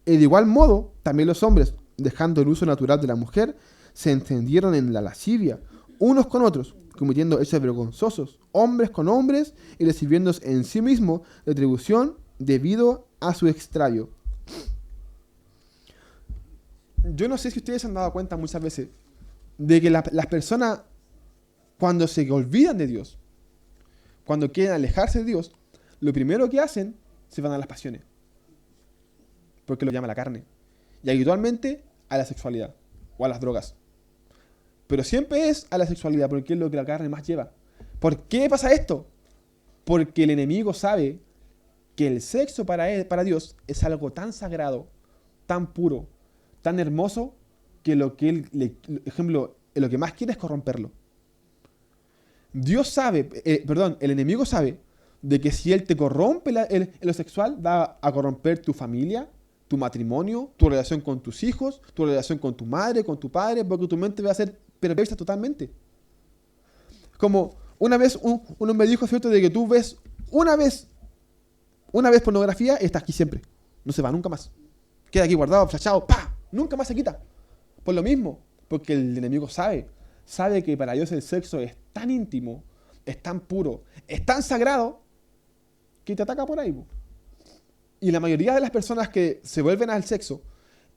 Y de igual modo, también los hombres, dejando el uso natural de la mujer, se encendieron en la lascivia, unos con otros, cometiendo hechos vergonzosos, hombres con hombres, y recibiendo en sí mismo retribución debido a su extravío. Yo no sé si ustedes se han dado cuenta muchas veces de que las personas, cuando se olvidan de Dios, cuando quieren alejarse de Dios, lo primero que hacen, se van a las pasiones. Porque lo llama la carne. Y habitualmente a la sexualidad o a las drogas. Pero siempre es a la sexualidad porque es lo que la carne más lleva. ¿Por qué pasa esto? Porque el enemigo sabe que el sexo para Dios es algo tan sagrado, tan puro, tan hermoso, que lo que lo que más quiere es corromperlo. El enemigo sabe de que si él te corrompe en lo sexual, va a corromper tu familia, tu matrimonio, tu relación con tus hijos, tu relación con tu madre, con tu padre, porque tu mente va a ser perversa totalmente. Como una vez uno me dijo, ¿cierto?, de que tú ves una vez pornografía y está aquí siempre. No se va nunca más. Queda aquí guardado, flashado, ¡pa! Nunca más se quita. Por lo mismo, porque el enemigo sabe que para Dios el sexo es tan íntimo, es tan puro, es tan sagrado, que te ataca por ahí. Y la mayoría de las personas que se vuelven al sexo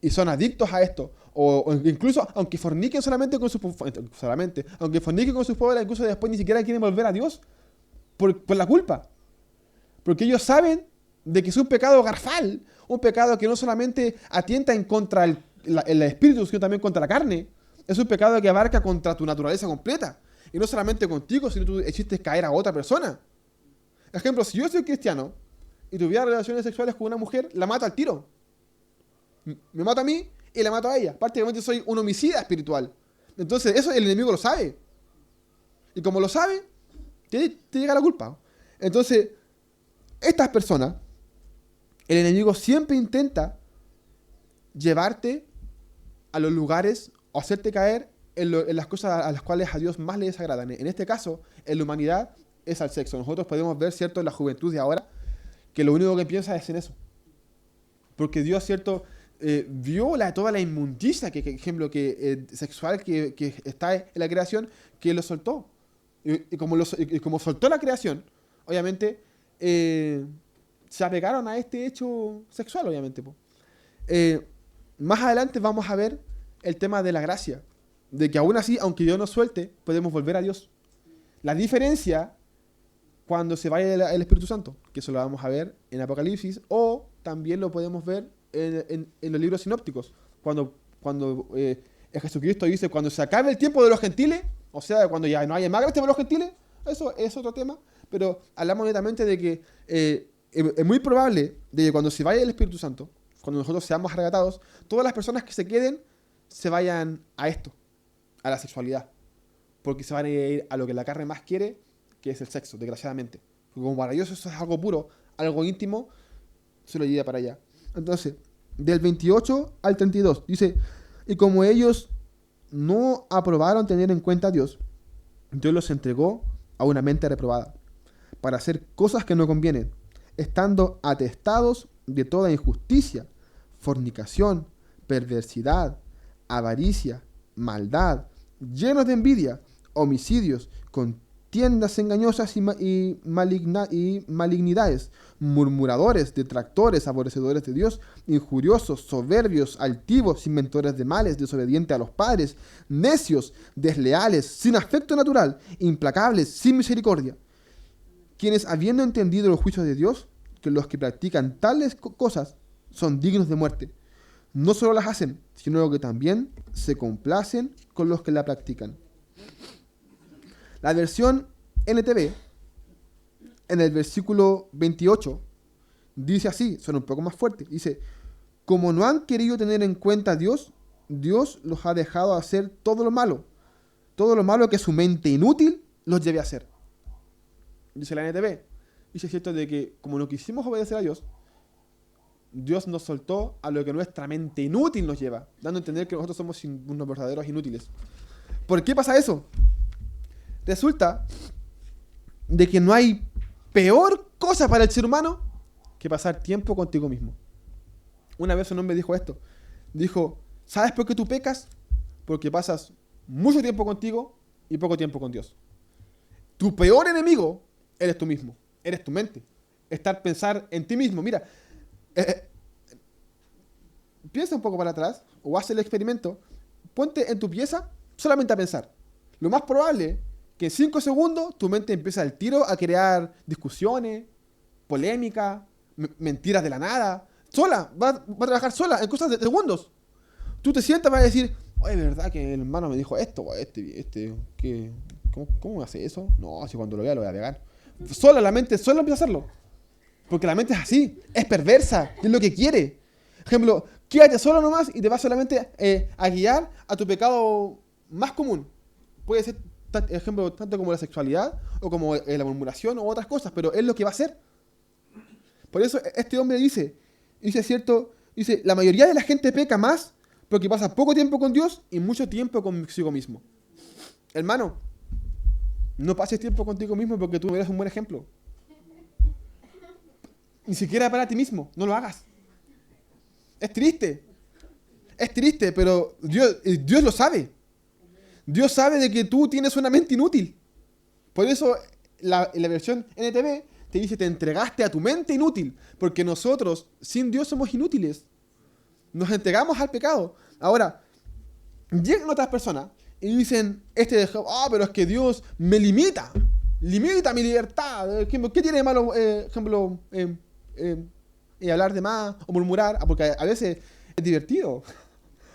y son adictos a esto, o incluso aunque forniquen aunque forniquen con sus pobres, incluso después ni siquiera quieren volver a Dios por la culpa. Porque ellos saben de que es un pecado garrafal, un pecado que no solamente atienta en contra el espíritu, sino también contra la carne. Es un pecado que abarca contra tu naturaleza completa. Y no solamente contigo, sino tú hiciste caer a otra persona. Ejemplo, si yo soy cristiano y tuviera relaciones sexuales con una mujer, la mato al tiro. Me mato a mí y la mato a ella. Prácticamente soy un homicida espiritual. Entonces eso el enemigo lo sabe. Y como lo sabe, te llega la culpa. Entonces, estas personas, el enemigo siempre intenta llevarte a los lugares o hacerte caer en las cosas a las cuales a Dios más le desagradan. En este caso, en la humanidad, es al sexo. Nosotros podemos ver, ¿cierto?, en la juventud de ahora, que lo único que piensa es en eso. Porque Dios, ¿cierto?, vio toda la inmundicia sexual que está en la creación, que lo soltó. Y como soltó la creación, obviamente, se apegaron a este hecho sexual, obviamente. Más adelante vamos a ver el tema de la gracia. De que aún así, aunque Dios nos suelte, podemos volver a Dios. La diferencia cuando se vaya el Espíritu Santo, que eso lo vamos a ver en Apocalipsis, o también lo podemos ver en los libros sinópticos. Cuando Jesucristo dice, cuando se acabe el tiempo de los gentiles, o sea, cuando ya no haya más gracia para los gentiles, eso es otro tema, pero hablamos netamente de que es muy probable de que cuando se vaya el Espíritu Santo, cuando nosotros seamos arrebatados, todas las personas que se queden se vayan a esto, a la sexualidad, porque se van a ir a lo que la carne más quiere, que es el sexo, desgraciadamente. Porque como para ellos eso es algo puro, algo íntimo, se lo lleva para allá. Entonces, del 28 al 32, dice, y como ellos no aprobaron tener en cuenta a Dios, Dios los entregó a una mente reprobada, para hacer cosas que no convienen, estando atestados de toda injusticia, fornicación, perversidad, avaricia, maldad, llenos de envidia, homicidios, contiendas engañosas y malignidades, murmuradores, detractores, aborrecedores de Dios, injuriosos, soberbios, altivos, inventores de males, desobedientes a los padres, necios, desleales, sin afecto natural, implacables, sin misericordia, quienes, habiendo entendido los juicios de Dios, que los que practican tales cosas son dignos de muerte, no solo las hacen, sino que también se complacen con los que la practican. La versión NTV, en el versículo 28, dice así, suena un poco más fuerte, dice, como no han querido tener en cuenta a Dios, Dios los ha dejado hacer todo lo malo que su mente inútil los lleve a hacer. Dice la NTV, dice cierto de que como no quisimos obedecer a Dios, Dios nos soltó a lo que nuestra mente inútil nos lleva, dando a entender que nosotros somos unos verdaderos inútiles. ¿Por qué pasa eso? Resulta de que no hay peor cosa para el ser humano que pasar tiempo contigo mismo. Una vez un hombre dijo esto. Dijo, ¿sabes por qué tú pecas? Porque pasas mucho tiempo contigo y poco tiempo con Dios. Tu peor enemigo eres tú mismo, eres tu mente. Pensar en ti mismo. Mira, piensa un poco para atrás o haz el experimento. Ponte en tu pieza solamente a pensar. Lo más probable que en 5 segundos tu mente empieza al tiro a crear discusiones, polémica, mentiras de la nada. Sola, va a trabajar sola en cosas de segundos. Tú te sientas y vas a decir, oye, ¿verdad que el hermano me dijo esto? ¿Cómo hace eso? No, si cuando lo vea lo voy a pegar. Sola, la mente sola empieza a hacerlo. Porque la mente es así, es perversa, es lo que quiere. Ejemplo, quédate solo nomás y te vas solamente a guiar a tu pecado más común. Puede ser, ejemplo, tanto como la sexualidad o como la murmuración o otras cosas, pero es lo que va a hacer. Por eso este hombre dice, la mayoría de la gente peca más porque pasa poco tiempo con Dios y mucho tiempo consigo mismo. Hermano, no pases tiempo contigo mismo porque tú eres un buen ejemplo. Ni siquiera para ti mismo, no lo hagas. Es triste, pero Dios lo sabe. Dios sabe de que tú tienes una mente inútil. Por eso la versión NTV te dice, te entregaste a tu mente inútil, porque nosotros sin Dios somos inútiles. Nos entregamos al pecado. Ahora, llegan otras personas y dicen, pero es que Dios me limita mi libertad. ¿Qué tiene de malo, hablar de más o murmurar? Porque a veces es divertido.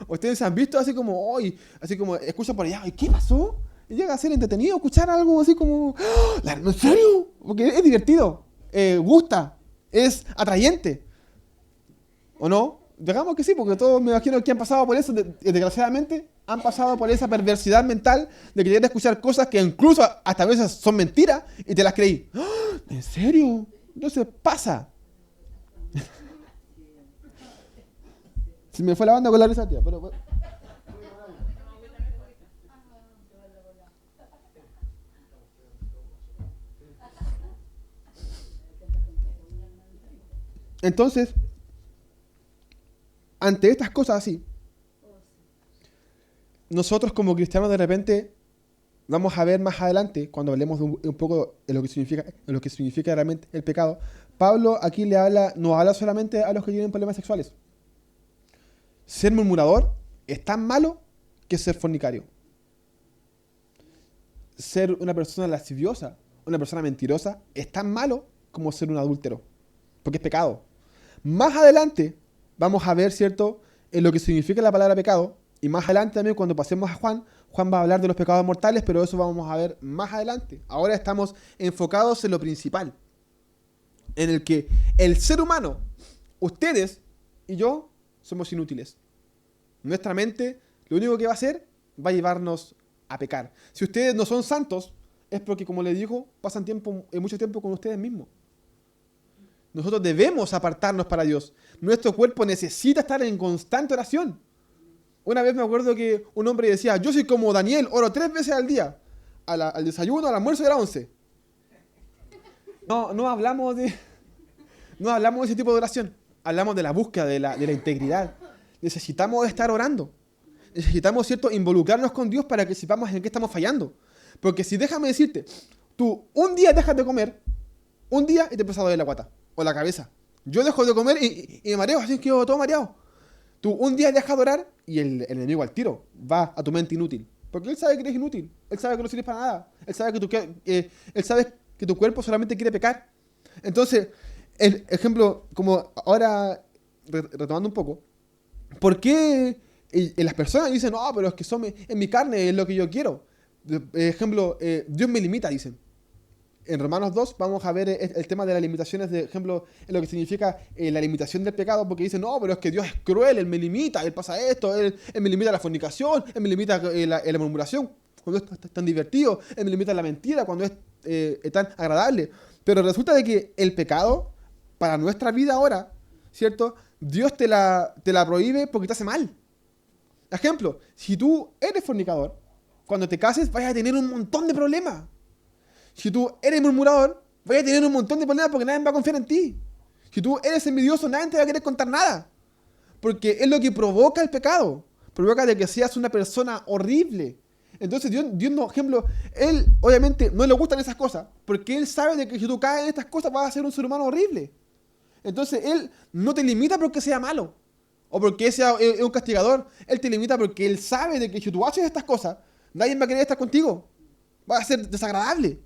Ustedes han visto así como, hoy, así como escuchan por allá, ¿y qué pasó? Y llega a ser entretenido escuchar algo así como, ¿en serio? Porque es divertido, gusta, es atrayente. ¿O no? Digamos que sí, porque todos me imagino que han pasado por eso, desgraciadamente, han pasado por esa perversidad mental de querer escuchar cosas que incluso hasta a veces son mentiras y te las creí. ¿En serio? Entonces pasa. Se me fue la banda con la risa, tía, pero... Entonces, ante estas cosas así, nosotros como cristianos de repente vamos a ver más adelante, cuando hablemos de un poco de lo que significa realmente el pecado, Pablo aquí no habla solamente a los que tienen problemas sexuales. Ser murmurador es tan malo que ser fornicario. Ser una persona lasciviosa, una persona mentirosa, es tan malo como ser un adúltero, porque es pecado. Más adelante vamos a ver, ¿cierto?, en lo que significa la palabra pecado, y más adelante también cuando pasemos a Juan va a hablar de los pecados mortales, pero eso vamos a ver más adelante. Ahora estamos enfocados en lo principal, en el que el ser humano, ustedes y yo, somos inútiles. Nuestra mente lo único que va a hacer va a llevarnos a pecar. Si ustedes no son santos, es porque, como les digo, pasan mucho tiempo con ustedes mismos. Nosotros debemos apartarnos para Dios. Nuestro cuerpo necesita estar en constante oración. Una vez me acuerdo que un hombre decía, yo soy como Daniel, oro 3 veces al día. Al desayuno, al almuerzo y a la 11. No hablamos de ese tipo de oración. Hablamos de la búsqueda, de la integridad. Necesitamos estar orando. Necesitamos, ¿cierto?, involucrarnos con Dios para que sepamos en qué estamos fallando. Porque si, déjame decirte, tú un día dejas de comer, un día y te empieza a doler la guata o la cabeza. Yo dejo de comer y me mareo, así que quedo todo mareado. Tú un día dejas de orar y el enemigo al tiro va a tu mente inútil. Porque él sabe que eres inútil. Él sabe que no sirves para nada. Él sabe que tu cuerpo solamente quiere pecar. Entonces, el ejemplo, como ahora, retomando un poco, ¿por qué las personas dicen, no, pero es que en mi carne es lo que yo quiero? Ejemplo, Dios me limita, dicen. En Romanos 2 vamos a ver el tema de las limitaciones, de ejemplo, en lo que significa la limitación del pecado, porque dicen, no, pero es que Dios es cruel, Él me limita, Él pasa esto, Él me limita la fornicación, Él me limita la murmuración, cuando es tan divertido, Él me limita la mentira, cuando es tan agradable. Pero resulta de que el pecado, para nuestra vida ahora, ¿cierto?, Dios te la prohíbe porque te hace mal. Ejemplo, si tú eres fornicador, cuando te cases vas a tener un montón de problemas. Si tú eres murmurador, vas a tener un montón de problemas porque nadie va a confiar en ti. Si tú eres envidioso, nadie te va a querer contar nada. Porque es lo que provoca el pecado. Provoca de que seas una persona horrible. Entonces Dios no, ejemplo, Él obviamente no le gustan esas cosas, porque Él sabe de que si tú caes en estas cosas vas a ser un ser humano horrible. Entonces Él no te limita porque sea malo, o porque sea un castigador. Él te limita porque Él sabe de que si tú haces estas cosas, nadie va a querer estar contigo. Va a ser desagradable.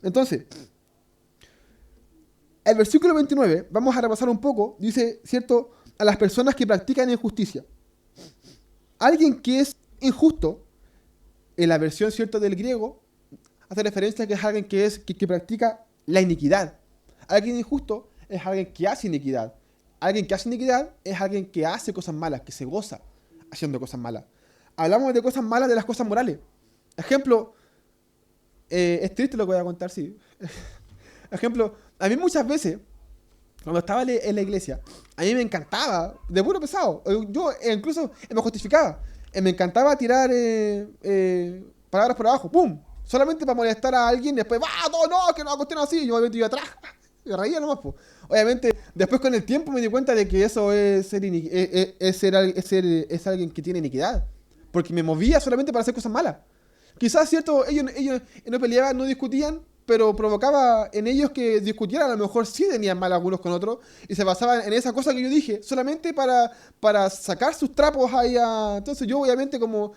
Entonces, el versículo 29, vamos a repasar un poco, dice, ¿cierto?, a las personas que practican injusticia. Alguien que es injusto, en la versión, ¿cierto?, del griego, hace referencia a que es alguien que practica la iniquidad. Alguien injusto es alguien que hace iniquidad. Alguien que hace iniquidad es alguien que hace cosas malas, que se goza haciendo cosas malas. Hablamos de cosas malas, de las cosas morales. Ejemplo, es triste lo que voy a contar, sí. Ejemplo, a mí muchas veces, cuando estaba en la iglesia, a mí me encantaba, de puro pesado, yo incluso me justificaba, me encantaba tirar palabras por abajo, ¡pum! Solamente para molestar a alguien, después, ¡ah, no, que no, cuestión así! Yo obviamente iba atrás, me reía nomás, pues. Obviamente, después con el tiempo me di cuenta de que eso es alguien que tiene iniquidad, porque me movía solamente para hacer cosas malas. Quizás, cierto, ellos no peleaban, no discutían, pero provocaba en ellos que discutieran. A lo mejor sí tenían mal algunos con otros y se basaban en esa cosa que yo dije, solamente para sacar sus trapos ahí a... Entonces yo obviamente como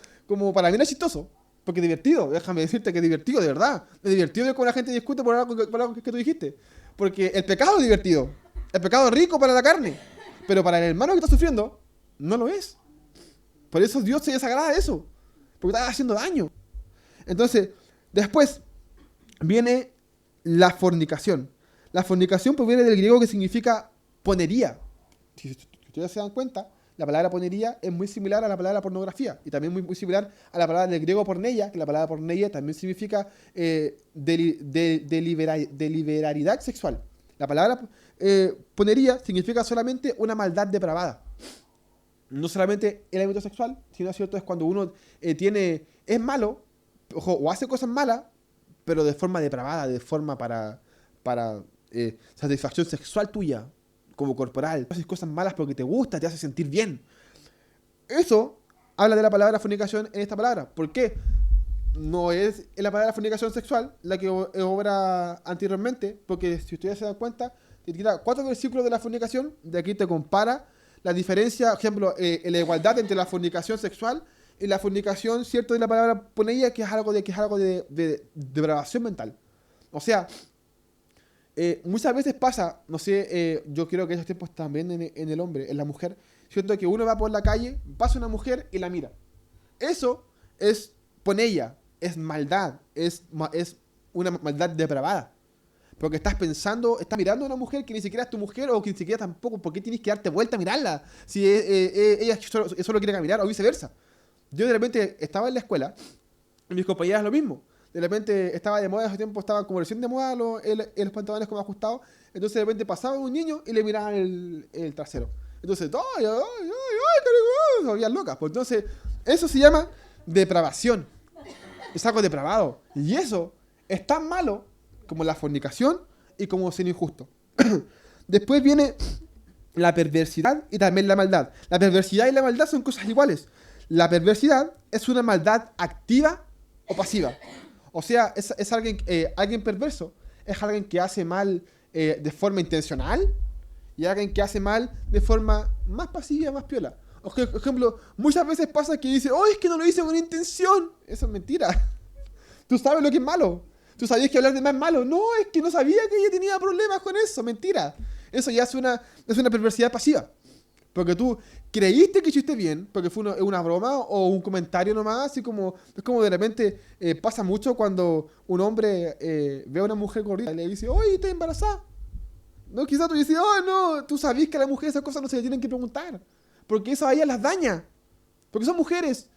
para mí no es chistoso, porque es divertido, déjame decirte que es divertido, de verdad. Es divertido ver cómo la gente discute por algo que tú dijiste. Porque el pecado es divertido, el pecado es rico para la carne, pero para el hermano que está sufriendo, no lo es. Por eso Dios se desagrada de eso, porque está haciendo daño. Entonces, después viene la fornicación. La fornicación proviene del griego que significa ponería. Si ustedes se dan cuenta, la palabra ponería es muy similar a la palabra pornografía y también muy similar a la palabra del griego porneia, que la palabra porneia también significa deliberalidad sexual. La palabra ponería significa solamente una maldad depravada. No solamente el ámbito sexual, sino cierto es cuando uno es malo, ojo, o hace cosas malas, pero de forma depravada, de forma para satisfacción sexual tuya, como corporal. Haces cosas malas porque te gusta, te hace sentir bien. Eso habla de la palabra fornicación en esta palabra. ¿Por qué? No es la palabra fornicación sexual la que obra anteriormente, porque si ustedes se dan cuenta, te tira 4 versículos de la fornicación, de aquí te compara la diferencia, por ejemplo, la igualdad entre la fornicación sexual y la fornicación, cierto, de la palabra poneia, que es algo de depravación mental. O sea, muchas veces pasa, no sé, yo creo que en esos tiempos también en el hombre, en la mujer, siento que uno va por la calle, pasa una mujer y la mira. Eso es poneia, es maldad, es una maldad depravada. Porque estás mirando a una mujer que ni siquiera es tu mujer o que ni siquiera tampoco, ¿por qué tienes que darte vuelta a mirarla? Si ella solo quiere caminar o viceversa. Yo de repente estaba en la escuela y mis compañeras lo mismo. De repente estaba de moda, en ese tiempo estaba como recién de moda los pantalones como ajustados. Entonces de repente pasaba un niño y le miraban el trasero. Entonces, ¡ay, qué volvían locas! Pues entonces, eso se llama depravación. Es algo depravado. Y eso es tan malo como la fornicación y como ser injusto. Después viene la perversidad y también la maldad. La perversidad y la maldad son cosas iguales. La perversidad es una maldad activa o pasiva. O sea, es alguien perverso. Es alguien que hace mal de forma intencional y alguien que hace mal de forma más pasiva, más piola. Por ejemplo, muchas veces pasa que dice, oh, es que no lo hice con intención. Eso es mentira. Tú sabes lo que es malo. Tú sabías que hablar de más es malo. No, es que no sabía que ella tenía problemas con eso. Mentira. Eso ya es una perversidad pasiva. Porque tú creíste que hiciste bien, porque fue una broma o un comentario nomás, así como, es como de repente pasa mucho cuando un hombre ve a una mujer gordita y le dice, oye, ¿estás embarazada? No, quizás tú dices, oh, no, tú sabes que a la mujer esas cosas no se le tienen que preguntar, porque eso a ellas las daña, porque son mujeres.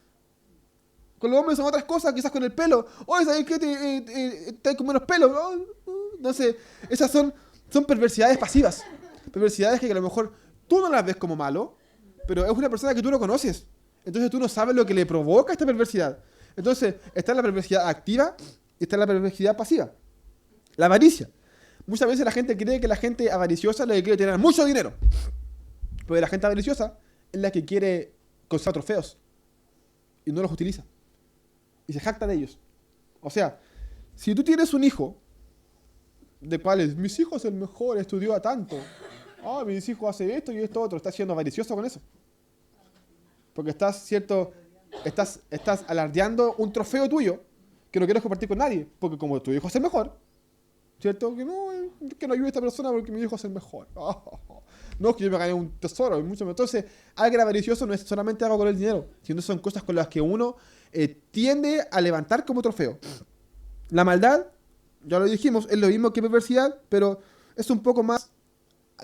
Con los hombres son otras cosas, quizás con el pelo. Oye, ¿sabes qué? Te con menos pelo. Entonces, esas son perversidades pasivas. Perversidades que a lo mejor tú no las ves como malo, pero es una persona que tú no conoces. Entonces tú no sabes lo que le provoca esta perversidad. Entonces, está la perversidad activa y está la perversidad pasiva. La avaricia. Muchas veces la gente cree que la gente avariciosa es la que quiere tener mucho dinero. Pero la gente avariciosa es la que quiere conservar trofeos y no los utiliza. Y se jacta de ellos. O sea, si tú tienes un hijo, de cuales mis hijos el mejor, estudió a tanto. Mis hijos hace esto y esto otro. Estás siendo avaricioso con eso. Porque estás alardeando un trofeo tuyo que no quieres compartir con nadie. Porque como tu hijo es el mejor, ¿cierto? Que no ayude a esta persona porque mi hijo es el mejor. No, que yo me gané un tesoro. Entonces, alguien avaricioso no es solamente algo con el dinero, sino son cosas con las que uno tiende a levantar como trofeo. La maldad, ya lo dijimos, es lo mismo que perversidad, pero es un poco más,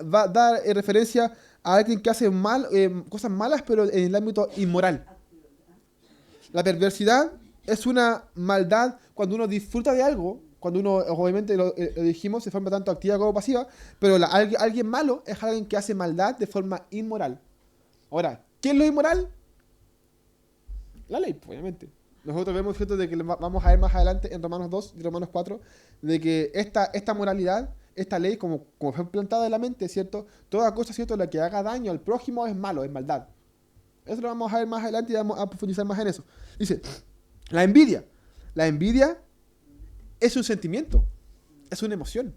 va a dar referencia a alguien que hace cosas malas, pero en el ámbito inmoral. La perversidad es una maldad cuando uno disfruta de algo, cuando uno, obviamente lo dijimos, de forma tanto activa como pasiva, pero alguien malo es alguien que hace maldad de forma inmoral. Ahora, ¿qué es lo inmoral? La ley, obviamente. Nosotros vemos, ¿cierto?, de que vamos a ver más adelante en Romanos 2 y Romanos 4, de que esta moralidad, esta ley, como fue plantada en la mente, ¿cierto? Toda cosa, ¿cierto?, la que haga daño al prójimo es malo, es maldad. Eso lo vamos a ver más adelante y vamos a profundizar más en eso. Dice, la envidia. La envidia es un sentimiento. es una emoción.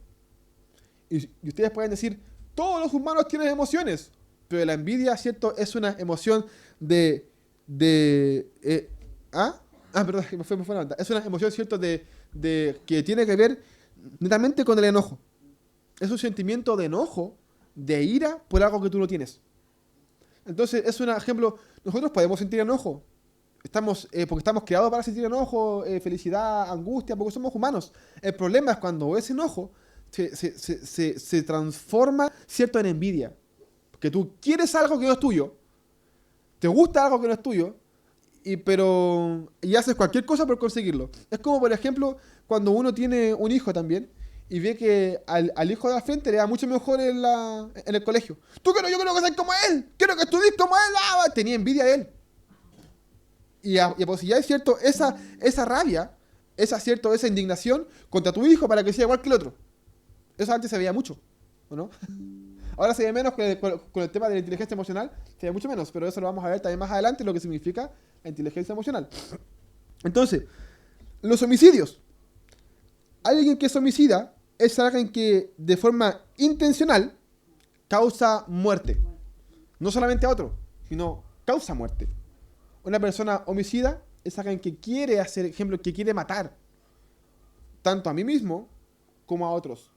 Y ustedes pueden decir, todos los humanos tienen emociones, pero la envidia, ¿cierto? Es una emoción de... perdón, me fue la onda. Es una emoción, ¿cierto? De que tiene que ver netamente con el enojo. Es un sentimiento de enojo, de ira por algo que tú no tienes. Entonces, es un ejemplo, nosotros podemos sentir enojo. Porque estamos creados para sentir enojo, felicidad, angustia, porque somos humanos. El problema es cuando ese enojo se transforma, ¿cierto?, en envidia. Porque tú quieres algo que no es tuyo, te gusta algo que no es tuyo, y haces cualquier cosa por conseguirlo. Es como, por ejemplo, cuando uno tiene un hijo también, y ve que al hijo de la frente le da mucho mejor en el colegio. Yo quiero que seas como él, quiero que estudies como él. Tenía envidia de él. Y a posibilidad, ¿cierto? Esa rabia, esa indignación contra tu hijo para que sea igual que el otro. Eso antes se veía mucho, ¿o no? Ahora se ve menos con el tema de la inteligencia emocional, se ve mucho menos, pero eso lo vamos a ver también más adelante, lo que significa la inteligencia emocional. Entonces, los homicidios. Alguien que es homicida es alguien que de forma intencional causa muerte. No solamente a otro, sino causa muerte. Una persona homicida es alguien que quiere hacer, ejemplo, que quiere matar tanto a mí mismo como a otros.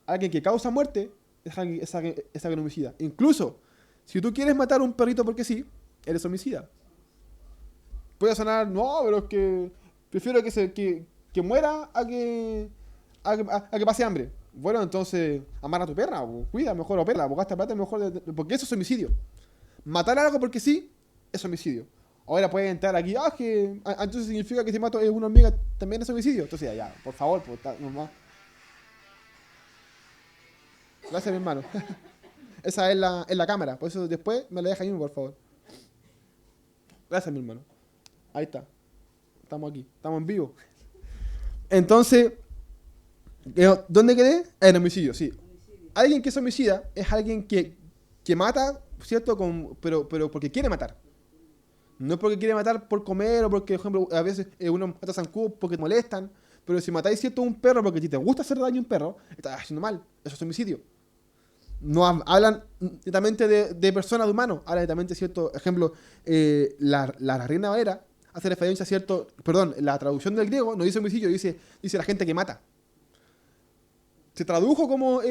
Alguien que causa muerte es alguien homicida. Incluso, si tú quieres matar a un perrito porque sí, eres homicida. Puede sonar, no, pero es que prefiero que muera a que pase hambre. Bueno, entonces, amar a tu perra, o cuida mejor o perra, o gasta plata mejor, porque eso es homicidio. Matar algo porque sí, es homicidio. Ahora puede entrar aquí, entonces significa que si mato a una hormiga también es homicidio. Entonces, ya, por favor, normal. Gracias, mi hermano. Esa es la cámara, por eso después me la deja ahí, por favor. Gracias, mi hermano. Ahí está. Estamos aquí, estamos en vivo. Entonces, ¿dónde quedé? En homicidio, sí. Alguien que es homicida es alguien que mata, ¿cierto? Pero porque quiere matar. No es porque quiere matar por comer o porque, por ejemplo, a veces uno mata zancudos porque te molestan. Pero si matáis, ¿cierto?, un perro porque a ti te gusta hacer daño a un perro, estás haciendo mal. Eso es homicidio. No hablan netamente de personas, de humanos. Hablan netamente, ¿cierto? Ejemplo, la Reina Valera hace referencia, ¿cierto? Perdón, la traducción del griego no dice homicidio, dice la gente que mata. Se tradujo como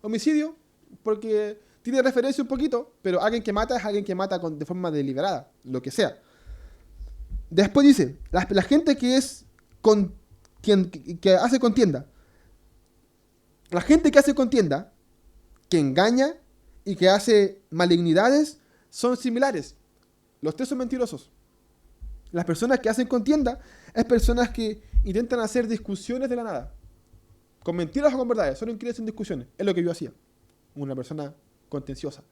homicidio porque tiene referencia un poquito, pero alguien que mata es alguien que mata de forma deliberada, lo que sea. Después dice, la gente que es que hace contienda. La gente que hace contienda, que engaña y que hace malignidades, son similares. Los tres son mentirosos. Las personas que hacen contienda es personas que intentan hacer discusiones de la nada. Con mentiras o con verdades. Solo quieren hacer discusiones. Es lo que yo hacía. Una persona contenciosa.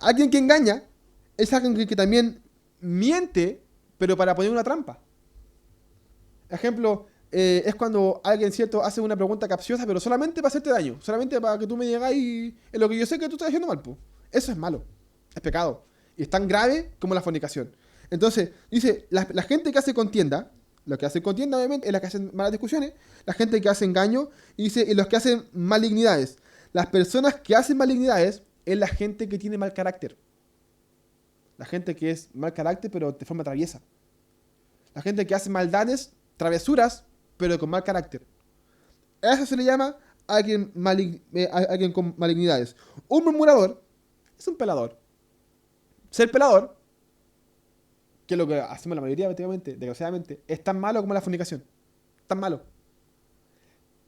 Alguien que engaña es alguien que también miente, pero para poner una trampa. Ejemplo, es cuando alguien, ¿cierto?, hace una pregunta capciosa, pero solamente para hacerte daño. Solamente para que tú me digáis en lo que yo sé que tú estás haciendo mal, pues. Eso es malo. Es pecado. Y es tan grave como la fornicación. Entonces, dice, la gente que hace contienda, los que hacen contienda, obviamente, es la que hacen malas discusiones, la gente que hace engaño, y dice, y los que hacen malignidades. Las personas que hacen malignidades es la gente que tiene mal carácter. La gente que es mal carácter, pero de forma traviesa. La gente que hace maldades, travesuras, pero con mal carácter. A eso se le llama alguien con malignidades. Un murmurador es un pelador. Ser pelador, que es lo que hacemos la mayoría, desgraciadamente, es tan malo como la fornicación. Tan malo.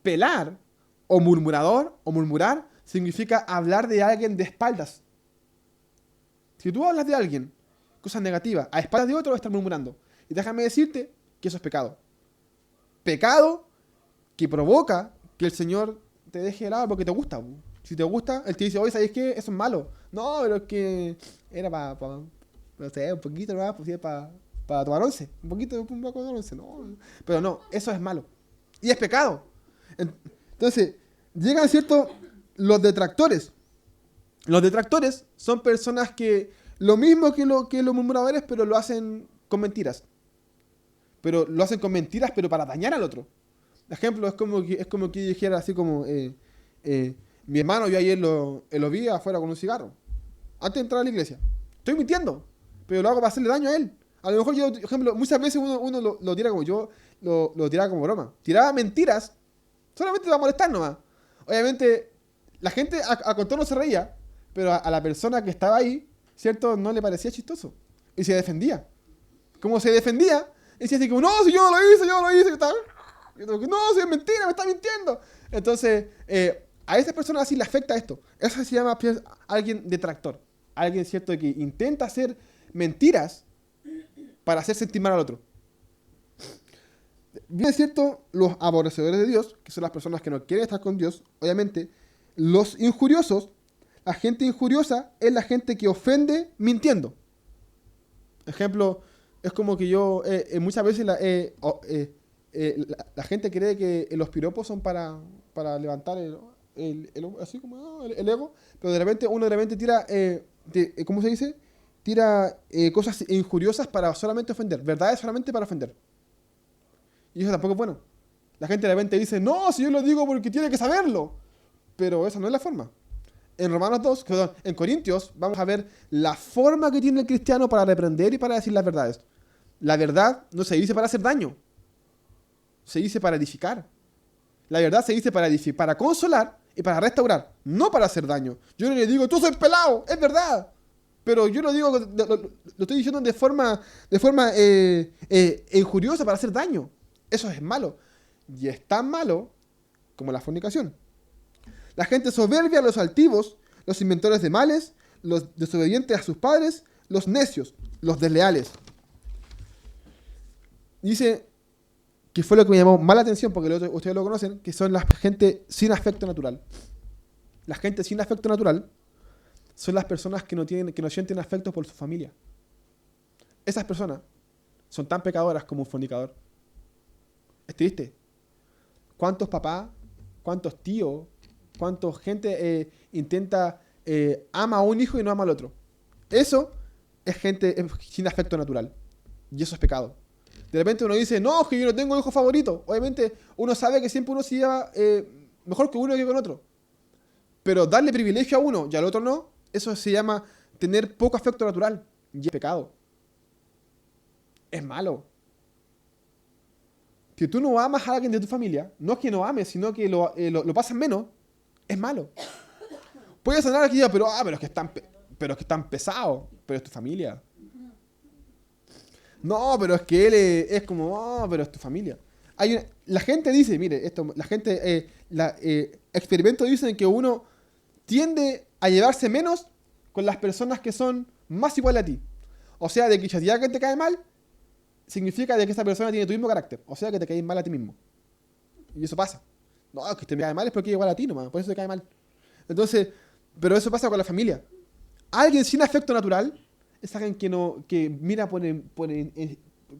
Pelar o murmurador o murmurar significa hablar de alguien de espaldas. Si tú hablas de alguien, cosas negativas, a espaldas de otro, vas a estar murmurando. Y déjame decirte que eso es pecado. Pecado que provoca que el Señor te deje de lado porque te gusta. Si te gusta, Él te dice, oye, ¿sabes qué? Eso es malo. No, pero es que era para no sé, un poquito más, pues para tomar once. Un poquito para tomar once. No, pero no, eso es malo. Y es pecado. Entonces, llegan, ¿cierto?, los detractores. Los detractores son personas que lo mismo que los murmuradores, pero lo hacen con mentiras. Pero lo hacen con mentiras, pero para dañar al otro. Ejemplo, es como que dijera así como, mi hermano yo ayer lo vi afuera con un cigarro, antes de entrar a la iglesia. Estoy mintiendo, pero lo hago para hacerle daño a él. A lo mejor yo, por ejemplo, muchas veces uno lo tira como yo, lo tiraba como broma. Tiraba mentiras, solamente para molestar nomás. Obviamente, la gente a contorno se reía, pero a la persona que estaba ahí, ¿cierto? No le parecía chistoso. Y se defendía. Como se defendía, decía así como, no, si yo no lo hice, y tal. Y yo, no, si es mentira, me está mintiendo. Entonces, a esas personas así le afecta esto. Eso se llama pues, alguien detractor. Alguien, ¿cierto?, que intenta hacer mentiras para hacer sentir mal al otro. Bien es cierto, los aborrecedores de Dios, que son las personas que no quieren estar con Dios, obviamente, los injuriosos, la gente injuriosa es la gente que ofende mintiendo. Ejemplo, es como que yo, muchas veces la gente cree que los piropos son para levantar así como el ego, pero uno de repente tira, ¿cómo se dice? Tira cosas injuriosas para solamente ofender, verdades solamente para ofender. Y eso tampoco es bueno. La gente de repente dice, no, si yo lo digo porque tiene que saberlo. Pero esa no es la forma. En Romanos 2, perdón, en Corintios, vamos a ver la forma que tiene el cristiano para reprender y para decir las verdades. La verdad no se dice para hacer daño. Se dice para edificar. La verdad se dice para consolar y para restaurar, no para hacer daño. Yo no le digo, tú soy pelado, es verdad. Pero yo lo digo, lo estoy diciendo de forma injuriosa para hacer daño. Eso es malo. Y es tan malo como la fornicación. La gente soberbia, los altivos, los inventores de males, los desobedientes a sus padres, los necios, los desleales. Dice que fue lo que me llamó más la atención, porque ustedes lo conocen, que son la gente sin afecto natural. La gente sin afecto natural son las personas que no sienten afecto por su familia. Esas personas son tan pecadoras como un fornicador. Es triste. ¿Cuántos papás, cuántos tíos, cuánta gente ama a un hijo y no ama al otro? Eso es gente sin afecto natural. Y eso es pecado. De repente uno dice, no, que yo no tengo hijo favorito. Obviamente uno sabe que siempre uno se lleva mejor que uno que con otro. Pero darle privilegio a uno y al otro no, eso se llama tener poco afecto natural. Y es pecado. Es malo. Si tú no amas a alguien de tu familia, no es que no ames, sino que lo pasas menos, es malo. Puede sonar aquí, pero es que están pesados, pero es tu familia. No, pero es que él es como, pero es tu familia. La gente dice, mire, experimentos dicen que uno tiende a llevarse menos con las personas que son más iguales a ti. O sea, de que si alguien te cae mal, significa de que esa persona tiene tu mismo carácter. O sea, que te caes mal a ti mismo. Y eso pasa. No, que te cae mal es porque es igual a ti nomás, por eso te cae mal. Entonces, pero eso pasa con la familia. Alguien sin afecto natural es alguien que mira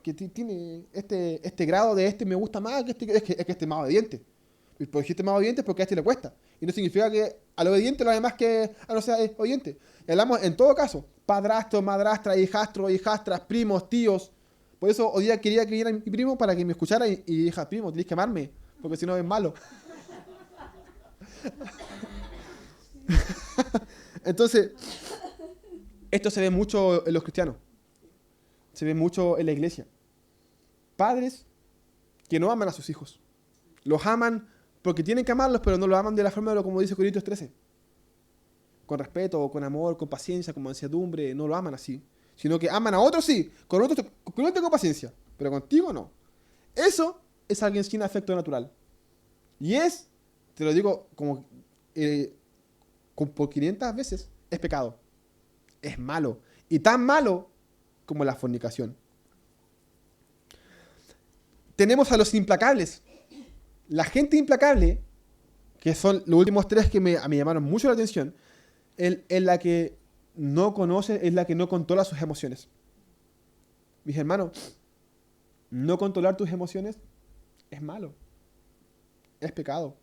que tiene este grado de me gusta más que este es más obediente. Y por este más obediente es porque a este le cuesta. Y no significa que al obediente lo demás que no sea es obediente. Y hablamos en todo caso, padrastro, madrastra, hijastro, hijastras, primos, tíos. Por eso hoy día quería que viniera mi primo para que me escuchara y dije, primo, tienes que amarme, porque si no es malo. Entonces, esto se ve mucho en los cristianos. Se ve mucho en la iglesia. Padres que no aman a sus hijos. Los aman porque tienen que amarlos, pero no lo aman de la forma de como dice Corintios 13. Con respeto, con amor, con paciencia, con mansedumbre. No lo aman así. Sino que aman a otros sí. Con otros tengo paciencia, pero contigo no. Eso es alguien sin afecto natural. Y te lo digo como por 500 veces, es pecado. Es malo. Y tan malo como la fornicación. Tenemos a los implacables. La gente implacable, que son los últimos tres que me llamaron mucho la atención, es la que no conoce, es la que no controla sus emociones. Mis hermanos, no controlar tus emociones es malo. Es pecado.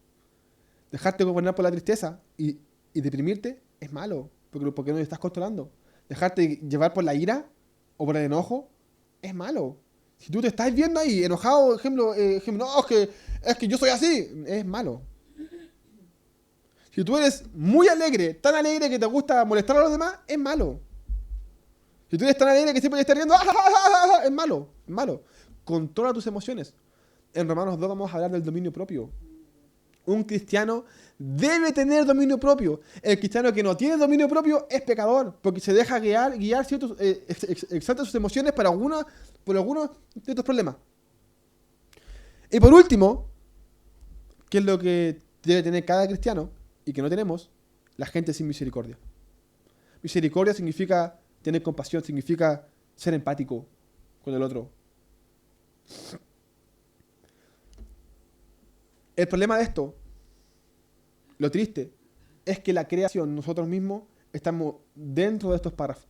Dejarte gobernar por la tristeza y deprimirte es malo, porque no lo estás controlando. Dejarte llevar por la ira o por el enojo es malo. Si tú te estás viendo ahí enojado, no, es que yo soy así, es malo. Si tú eres muy alegre, tan alegre que te gusta molestar a los demás, es malo. Si tú eres tan alegre que siempre estás riendo, es malo, es malo. Controla tus emociones. En Romanos 2 vamos a hablar del dominio propio. Un cristiano debe tener dominio propio. El cristiano que no tiene dominio propio es pecador, porque se deja guiar ciertos, exalta sus emociones por algunos de estos problemas. Y por último, ¿qué es lo que debe tener cada cristiano y que no tenemos? La gente sin misericordia. Misericordia significa tener compasión, significa ser empático con el otro. El problema de esto, lo triste, es que la creación, nosotros mismos, estamos dentro de estos párrafos.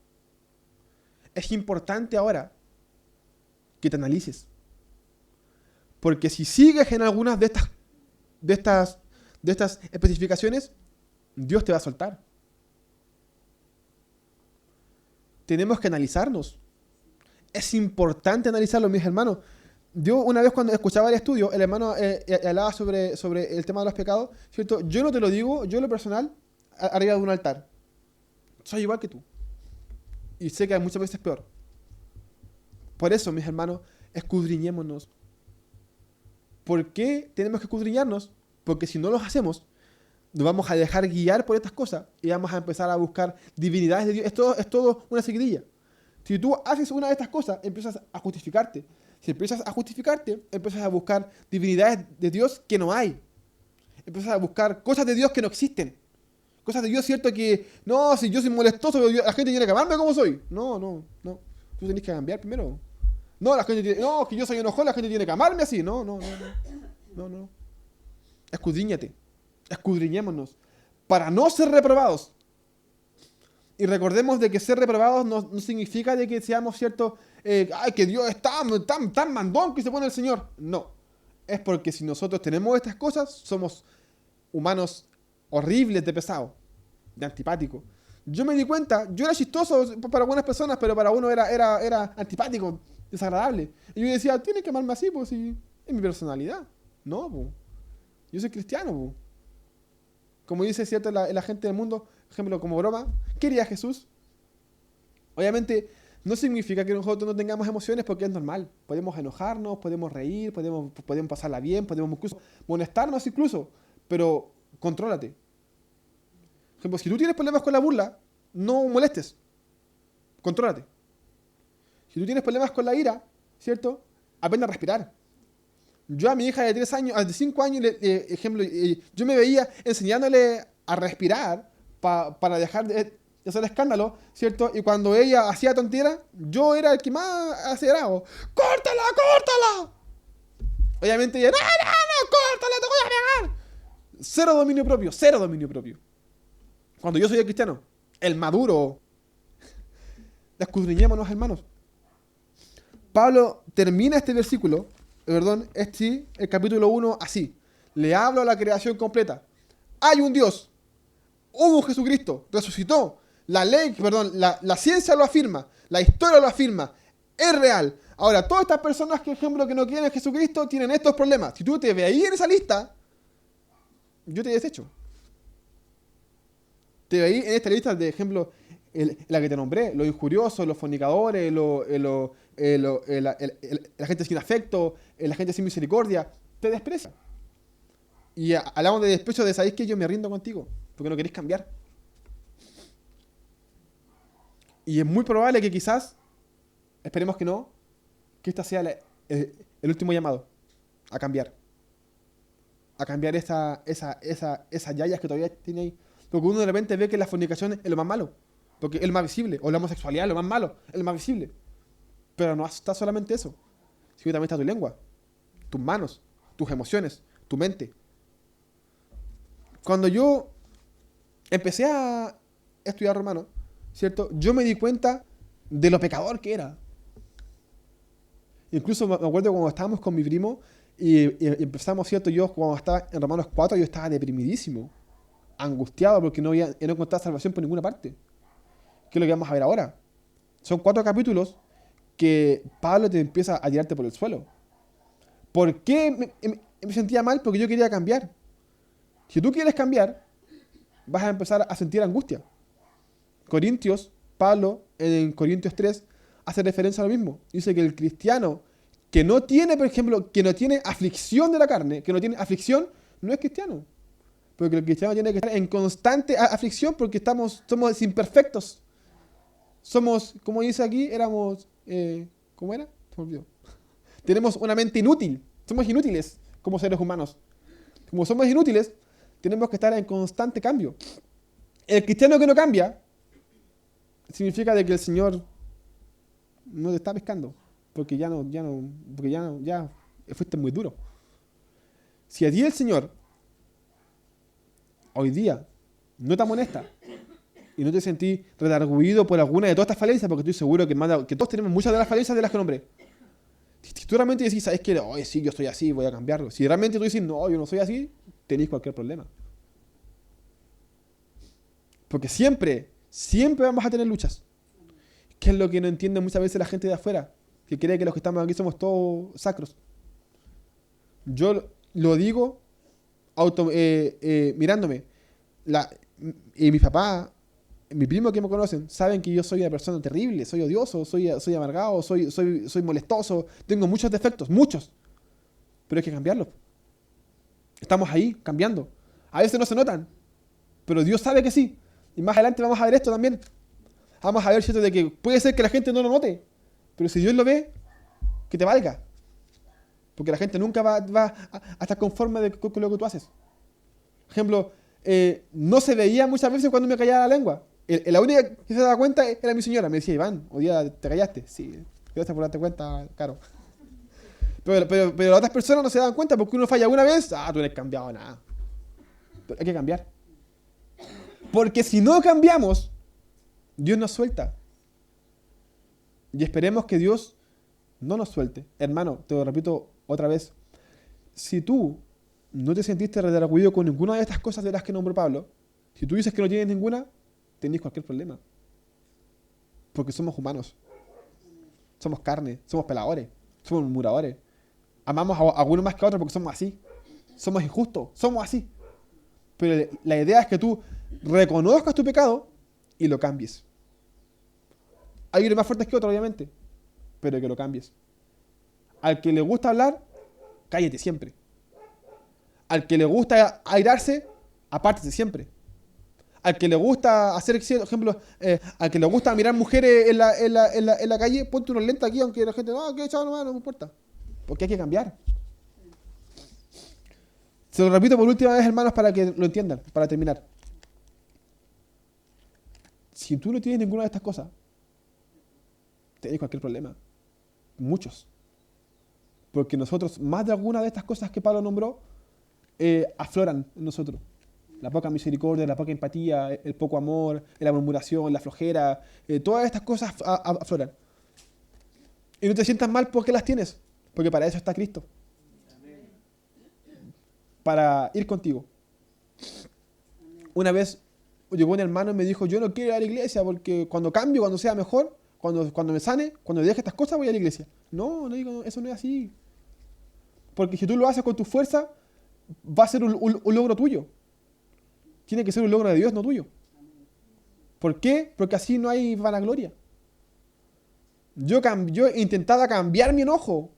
Es importante ahora que te analices. Porque si sigues en algunas de estas especificaciones, Dios te va a soltar. Tenemos que analizarnos. Es importante analizarlo, mis hermanos. Yo una vez cuando escuchaba el estudio, el hermano hablaba sobre el tema de los pecados, ¿cierto? Yo no te lo digo, yo en lo personal, arriba de un altar. Soy igual que tú. Y sé que muchas veces es peor. Por eso, mis hermanos, escudriñémonos. ¿Por qué tenemos que escudriñarnos? Porque si no los hacemos, nos vamos a dejar guiar por estas cosas y vamos a empezar a buscar divinidades de Dios. Es todo una seguidilla. Si tú haces una de estas cosas, empiezas a justificarte. Si empiezas a justificarte, empiezas a buscar divinidades de Dios que no hay. Empiezas a buscar cosas de Dios que no existen. Cosas de Dios, cierto, que no, si yo soy molestoso, la gente tiene que amarme como soy. No. Tú tenés que cambiar primero. No, que yo soy enojón, la gente tiene que amarme así. No. Escudriñémonos para no ser reprobados. Y recordemos de que ser reprobados no significa de que seamos cierto, que Dios es tan mandón que se pone el Señor. No, es porque si nosotros tenemos estas cosas, somos humanos horribles de pesado, de antipático. Yo me di cuenta, yo era chistoso para algunas personas, pero para uno era antipático, desagradable. Y yo decía, tienes que amarme así, pues si es mi personalidad. No, pues. Yo soy cristiano, pues. Como dice cierto la gente del mundo, por ejemplo, como broma, ¿qué haría Jesús? Obviamente no significa que nosotros no tengamos emociones porque es normal. Podemos enojarnos, podemos reír, podemos pasarla bien, podemos incluso molestarnos incluso, pero contrólate. Por ejemplo, si tú tienes problemas con la burla, no molestes. Contrólate. Si tú tienes problemas con la ira, ¿cierto? Aprende a respirar. Yo a mi hija de 3 años, de 5 años, yo me veía enseñándole a respirar para dejar de hacer escándalo, ¿cierto? Y cuando ella hacía tontera, yo era el que más aceleraba. ¡Córtala! Obviamente ella, no, córtala, te voy a pegar. Cero dominio propio. Cuando yo soy el cristiano, el maduro, escudriñémonos, hermanos. Pablo termina este versículo, el capítulo 1 así. Le hablo a la creación completa. Hay un Dios. Hubo un Jesucristo. Resucitó. La ciencia lo afirma. La historia lo afirma. Es real. Ahora, todas estas personas que no quieren a Jesucristo tienen estos problemas. Si tú te ves ahí en esa lista, yo te desecho. Te ves ahí en esta lista de ejemplo, la que te nombré, los injuriosos, los fornicadores, la gente sin afecto, la gente sin misericordia, te desprecia. Y hablamos de desprecio de, ¿sabéis que yo me rindo contigo? Porque no queréis cambiar. Y es muy probable que quizás, esperemos que no, que esta sea el último llamado a cambiar. A cambiar esas yayas que todavía tiene ahí. Porque uno de repente ve que la fornicación es lo más malo. Porque es lo más visible. O la homosexualidad es lo más malo. Es lo más visible. Pero no está solamente eso. Sino que también está tu lengua, tus manos, tus emociones, tu mente. Cuando yo empecé a estudiar romano, ¿cierto? Yo me di cuenta de lo pecador que era. Incluso me acuerdo cuando estábamos con mi primo y empezamos, ¿cierto? Yo cuando estaba en Romanos 4 yo estaba deprimidísimo, angustiado porque no encontraba salvación por ninguna parte. ¿Qué es lo que vamos a ver ahora? Son 4 capítulos que Pablo te empieza a tirarte por el suelo. ¿Por qué me sentía mal? Porque yo quería cambiar. Si tú quieres cambiar, vas a empezar a sentir angustia. Corintios, Pablo, en Corintios 3, hace referencia a lo mismo. Dice que el cristiano que no tiene, por ejemplo, que no tiene aflicción de la carne, que no tiene aflicción, no es cristiano. Porque el cristiano tiene que estar en constante aflicción porque somos imperfectos. Somos, como dice aquí, ¿cómo era? Se me olvidó. Tenemos una mente inútil. Somos inútiles como seres humanos. Como somos inútiles, tenemos que estar en constante cambio. El cristiano que no cambia significa de que el Señor no te está pescando. Porque ya fuiste muy duro. Si a ti el Señor hoy día no te amonesta y no te sentís redarguido por alguna de todas estas falencias, porque estoy seguro que todos tenemos muchas de las falencias de las que nombré. Si tú realmente decís, ¿sabes qué? Oye, sí, yo estoy así, voy a cambiarlo. Si realmente tú dices, no, yo no soy así, tenéis cualquier problema. Porque siempre vamos a tener luchas. ¿Qué es lo que no entiende muchas veces la gente de afuera? Que cree que los que estamos aquí somos todos sacros. Yo lo digo mirándome. Mi papá, mi primo que me conocen, saben que yo soy una persona terrible, soy odioso, soy amargado, soy molestoso, tengo muchos defectos, muchos. Pero hay que cambiarlos. Estamos ahí, cambiando. A veces no se notan, pero Dios sabe que sí. Y más adelante vamos a ver esto también. Vamos a ver, ¿cierto?, de que puede ser que la gente no lo note, pero si Dios lo ve, que te valga. Porque la gente nunca va a estar conforme con lo que tú haces. Por ejemplo, no se veía muchas veces cuando me callaba la lengua. La única que se daba cuenta era mi señora. Me decía, Iván, hoy día te callaste. Sí, gracias por darte cuenta, caro. Pero las otras personas no se dan cuenta porque uno falla una vez, tú no eres cambiado, nada. Pero hay que cambiar. Porque si no cambiamos, Dios nos suelta. Y esperemos que Dios no nos suelte. Hermano, te lo repito otra vez. Si tú no te sentiste redarguido con ninguna de estas cosas de las que nombró Pablo, si tú dices que no tienes ninguna, tenés cualquier problema. Porque somos humanos. Somos carne, somos peladores, somos murmuradores. Amamos a algunos más que a otros porque somos así. Somos injustos, somos así. Pero la idea es que tú reconozcas tu pecado y lo cambies. Hay unos más fuertes que otros, obviamente, pero que lo cambies. Al que le gusta hablar, cállate siempre. Al que le gusta airarse, apártese siempre. Al que le gusta hacer, por ejemplo, al que le gusta mirar mujeres en la calle, ponte unos lentes aquí, aunque la gente, no, que chaval, no me importa. Porque hay que cambiar. Se lo repito por última vez, hermanos, para que lo entiendan, para terminar. Si tú no tienes ninguna de estas cosas, tenés cualquier problema. Muchos. Porque nosotros, más de alguna de estas cosas que Pablo nombró, afloran en nosotros. La poca misericordia, la poca empatía, el poco amor, la murmuración, la flojera, todas estas cosas afloran. Y no te sientas mal porque las tienes, porque para eso está Cristo. Para ir contigo. Una vez llegó un hermano y me dijo, yo no quiero ir a la iglesia porque cuando cambio, cuando sea mejor, cuando me sane, cuando deje estas cosas voy a la iglesia. No digo, eso no es así. Porque si tú lo haces con tu fuerza, va a ser un logro tuyo. Tiene que ser un logro de Dios, no tuyo. ¿Por qué? Porque así no hay vanagloria. Yo intentaba cambiar mi enojo,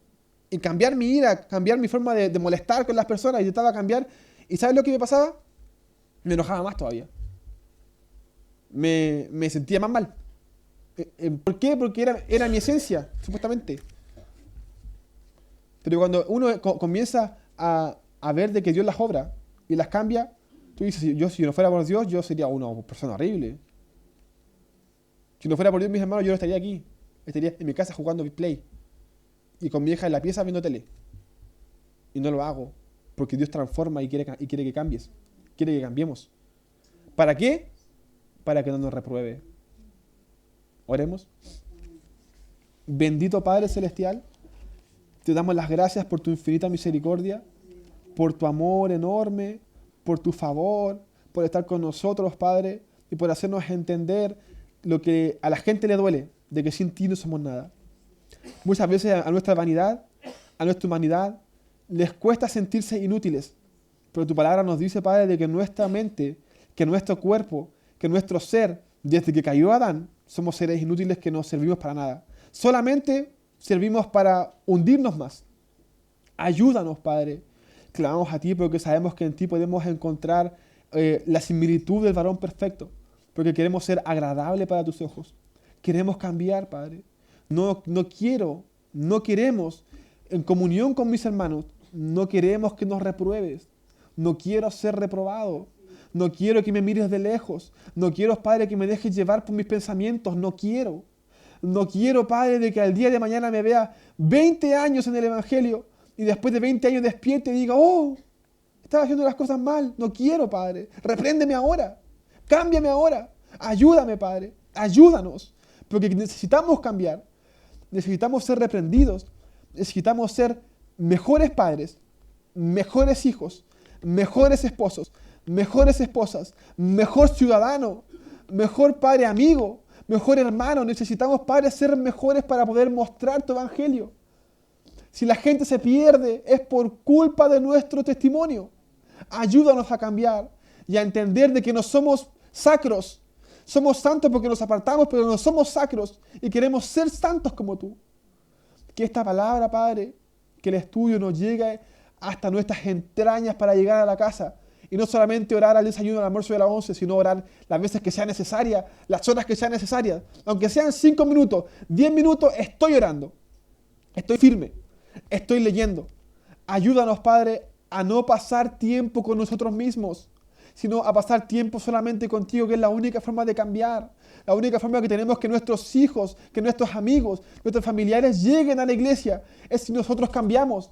y cambiar mi ira, cambiar mi forma de molestar con las personas, intentaba cambiar. ¿Y sabes lo que me pasaba? Me enojaba más todavía. Me sentía más mal. ¿Por qué? Porque era mi esencia, supuestamente. Pero cuando uno comienza a ver de que Dios las obra y las cambia, tú dices, si no fuera por Dios, yo sería una persona horrible. Si no fuera por Dios, mis hermanos, yo no estaría aquí. Estaría en mi casa jugando Play. Y con mi hija en la pieza viendo tele. Y no lo hago. Porque Dios transforma y quiere que cambies. Quiere que cambiemos. ¿Para qué? Para que no nos repruebe. Oremos. Bendito Padre Celestial, te damos las gracias por tu infinita misericordia, por tu amor enorme, por tu favor, por estar con nosotros, Padre, y por hacernos entender lo que a la gente le duele, de que sin ti no somos nada. Muchas veces a nuestra vanidad, a nuestra humanidad, les cuesta sentirse inútiles. Pero tu palabra nos dice, Padre, de que nuestra mente, que nuestro cuerpo, que nuestro ser, desde que cayó Adán, somos seres inútiles que no servimos para nada. Solamente servimos para hundirnos más. Ayúdanos, Padre. Clamamos a ti porque sabemos que en ti podemos encontrar la similitud del varón perfecto. Porque queremos ser agradables para tus ojos. Queremos cambiar, Padre. No queremos, en comunión con mis hermanos, no queremos que nos repruebes. No quiero ser reprobado. No quiero que me mires de lejos. No quiero, Padre, que me dejes llevar por mis pensamientos. No quiero. No quiero, Padre, de que al día de mañana me vea 20 años en el Evangelio y después de 20 años despierte y diga, oh, estaba haciendo las cosas mal. No quiero, Padre. Repréndeme ahora. Cámbiame ahora. Ayúdame, Padre. Ayúdanos. Porque necesitamos cambiar. Necesitamos ser reprendidos. Necesitamos ser mejores padres, mejores hijos, mejores esposos, mejores esposas, mejor ciudadano, mejor padre amigo, mejor hermano. Necesitamos, Padre, ser mejores para poder mostrar tu evangelio. Si la gente se pierde, es por culpa de nuestro testimonio. Ayúdanos a cambiar y a entender de que no somos sacros. Somos santos porque nos apartamos, pero no somos sacros y queremos ser santos como tú. Que esta palabra, Padre, que el estudio nos llegue hasta nuestras entrañas para llegar a la casa. Y no solamente orar al desayuno, al almuerzo y a las 11, sino orar las veces que sea necesaria, las horas que sean necesarias. Aunque sean 5 minutos, 10 minutos, estoy orando. Estoy firme. Estoy leyendo. Ayúdanos, Padre, a no pasar tiempo con nosotros mismos, sino a pasar tiempo solamente contigo, que es la única forma de cambiar. La única forma que tenemos que nuestros hijos, que nuestros amigos, nuestros familiares lleguen a la iglesia es si nosotros cambiamos.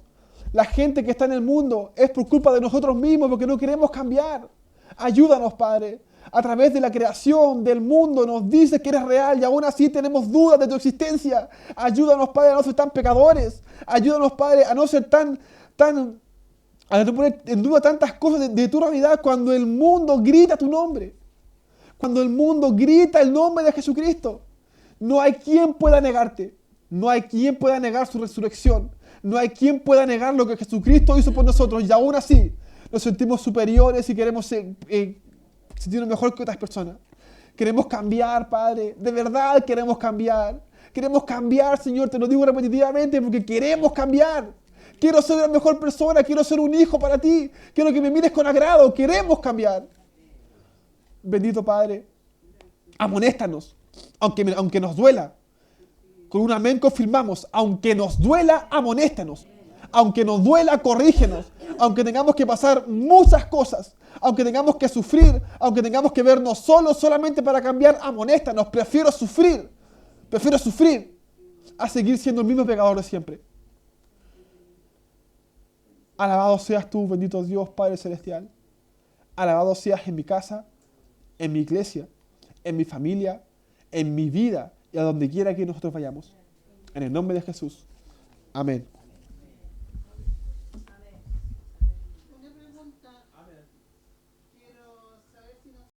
La gente que está en el mundo es por culpa de nosotros mismos porque no queremos cambiar. Ayúdanos, Padre. A través de la creación del mundo nos dices que eres real y aún así tenemos dudas de tu existencia. Ayúdanos, Padre, a no ser tan pecadores. Ayúdanos, Padre, a no ser a no poner en duda tantas cosas de tu realidad cuando el mundo grita tu nombre. Cuando el mundo grita el nombre de Jesucristo. No hay quien pueda negarte. No hay quien pueda negar su resurrección. No hay quien pueda negar lo que Jesucristo hizo por nosotros. Y aún así nos sentimos superiores y queremos sentirnos mejor que otras personas. Queremos cambiar, Padre. De verdad queremos cambiar. Queremos cambiar, Señor. Te lo digo repetitivamente porque queremos cambiar. Quiero ser una mejor persona. Quiero ser un hijo para ti. Quiero que me mires con agrado. Queremos cambiar. Bendito Padre. Amonéstanos. Aunque nos duela. Con un amén confirmamos. Aunque nos duela, amonéstanos. Aunque nos duela, corrígenos. Aunque tengamos que pasar muchas cosas. Aunque tengamos que sufrir. Aunque tengamos que vernos solos solamente para cambiar, amonéstanos. Prefiero sufrir a seguir siendo el mismo pecador de siempre. Alabado seas tú, bendito Dios, Padre Celestial. Alabado seas en mi casa, en mi iglesia, en mi familia, en mi vida y a donde quiera que nosotros vayamos. En el nombre de Jesús. Amén.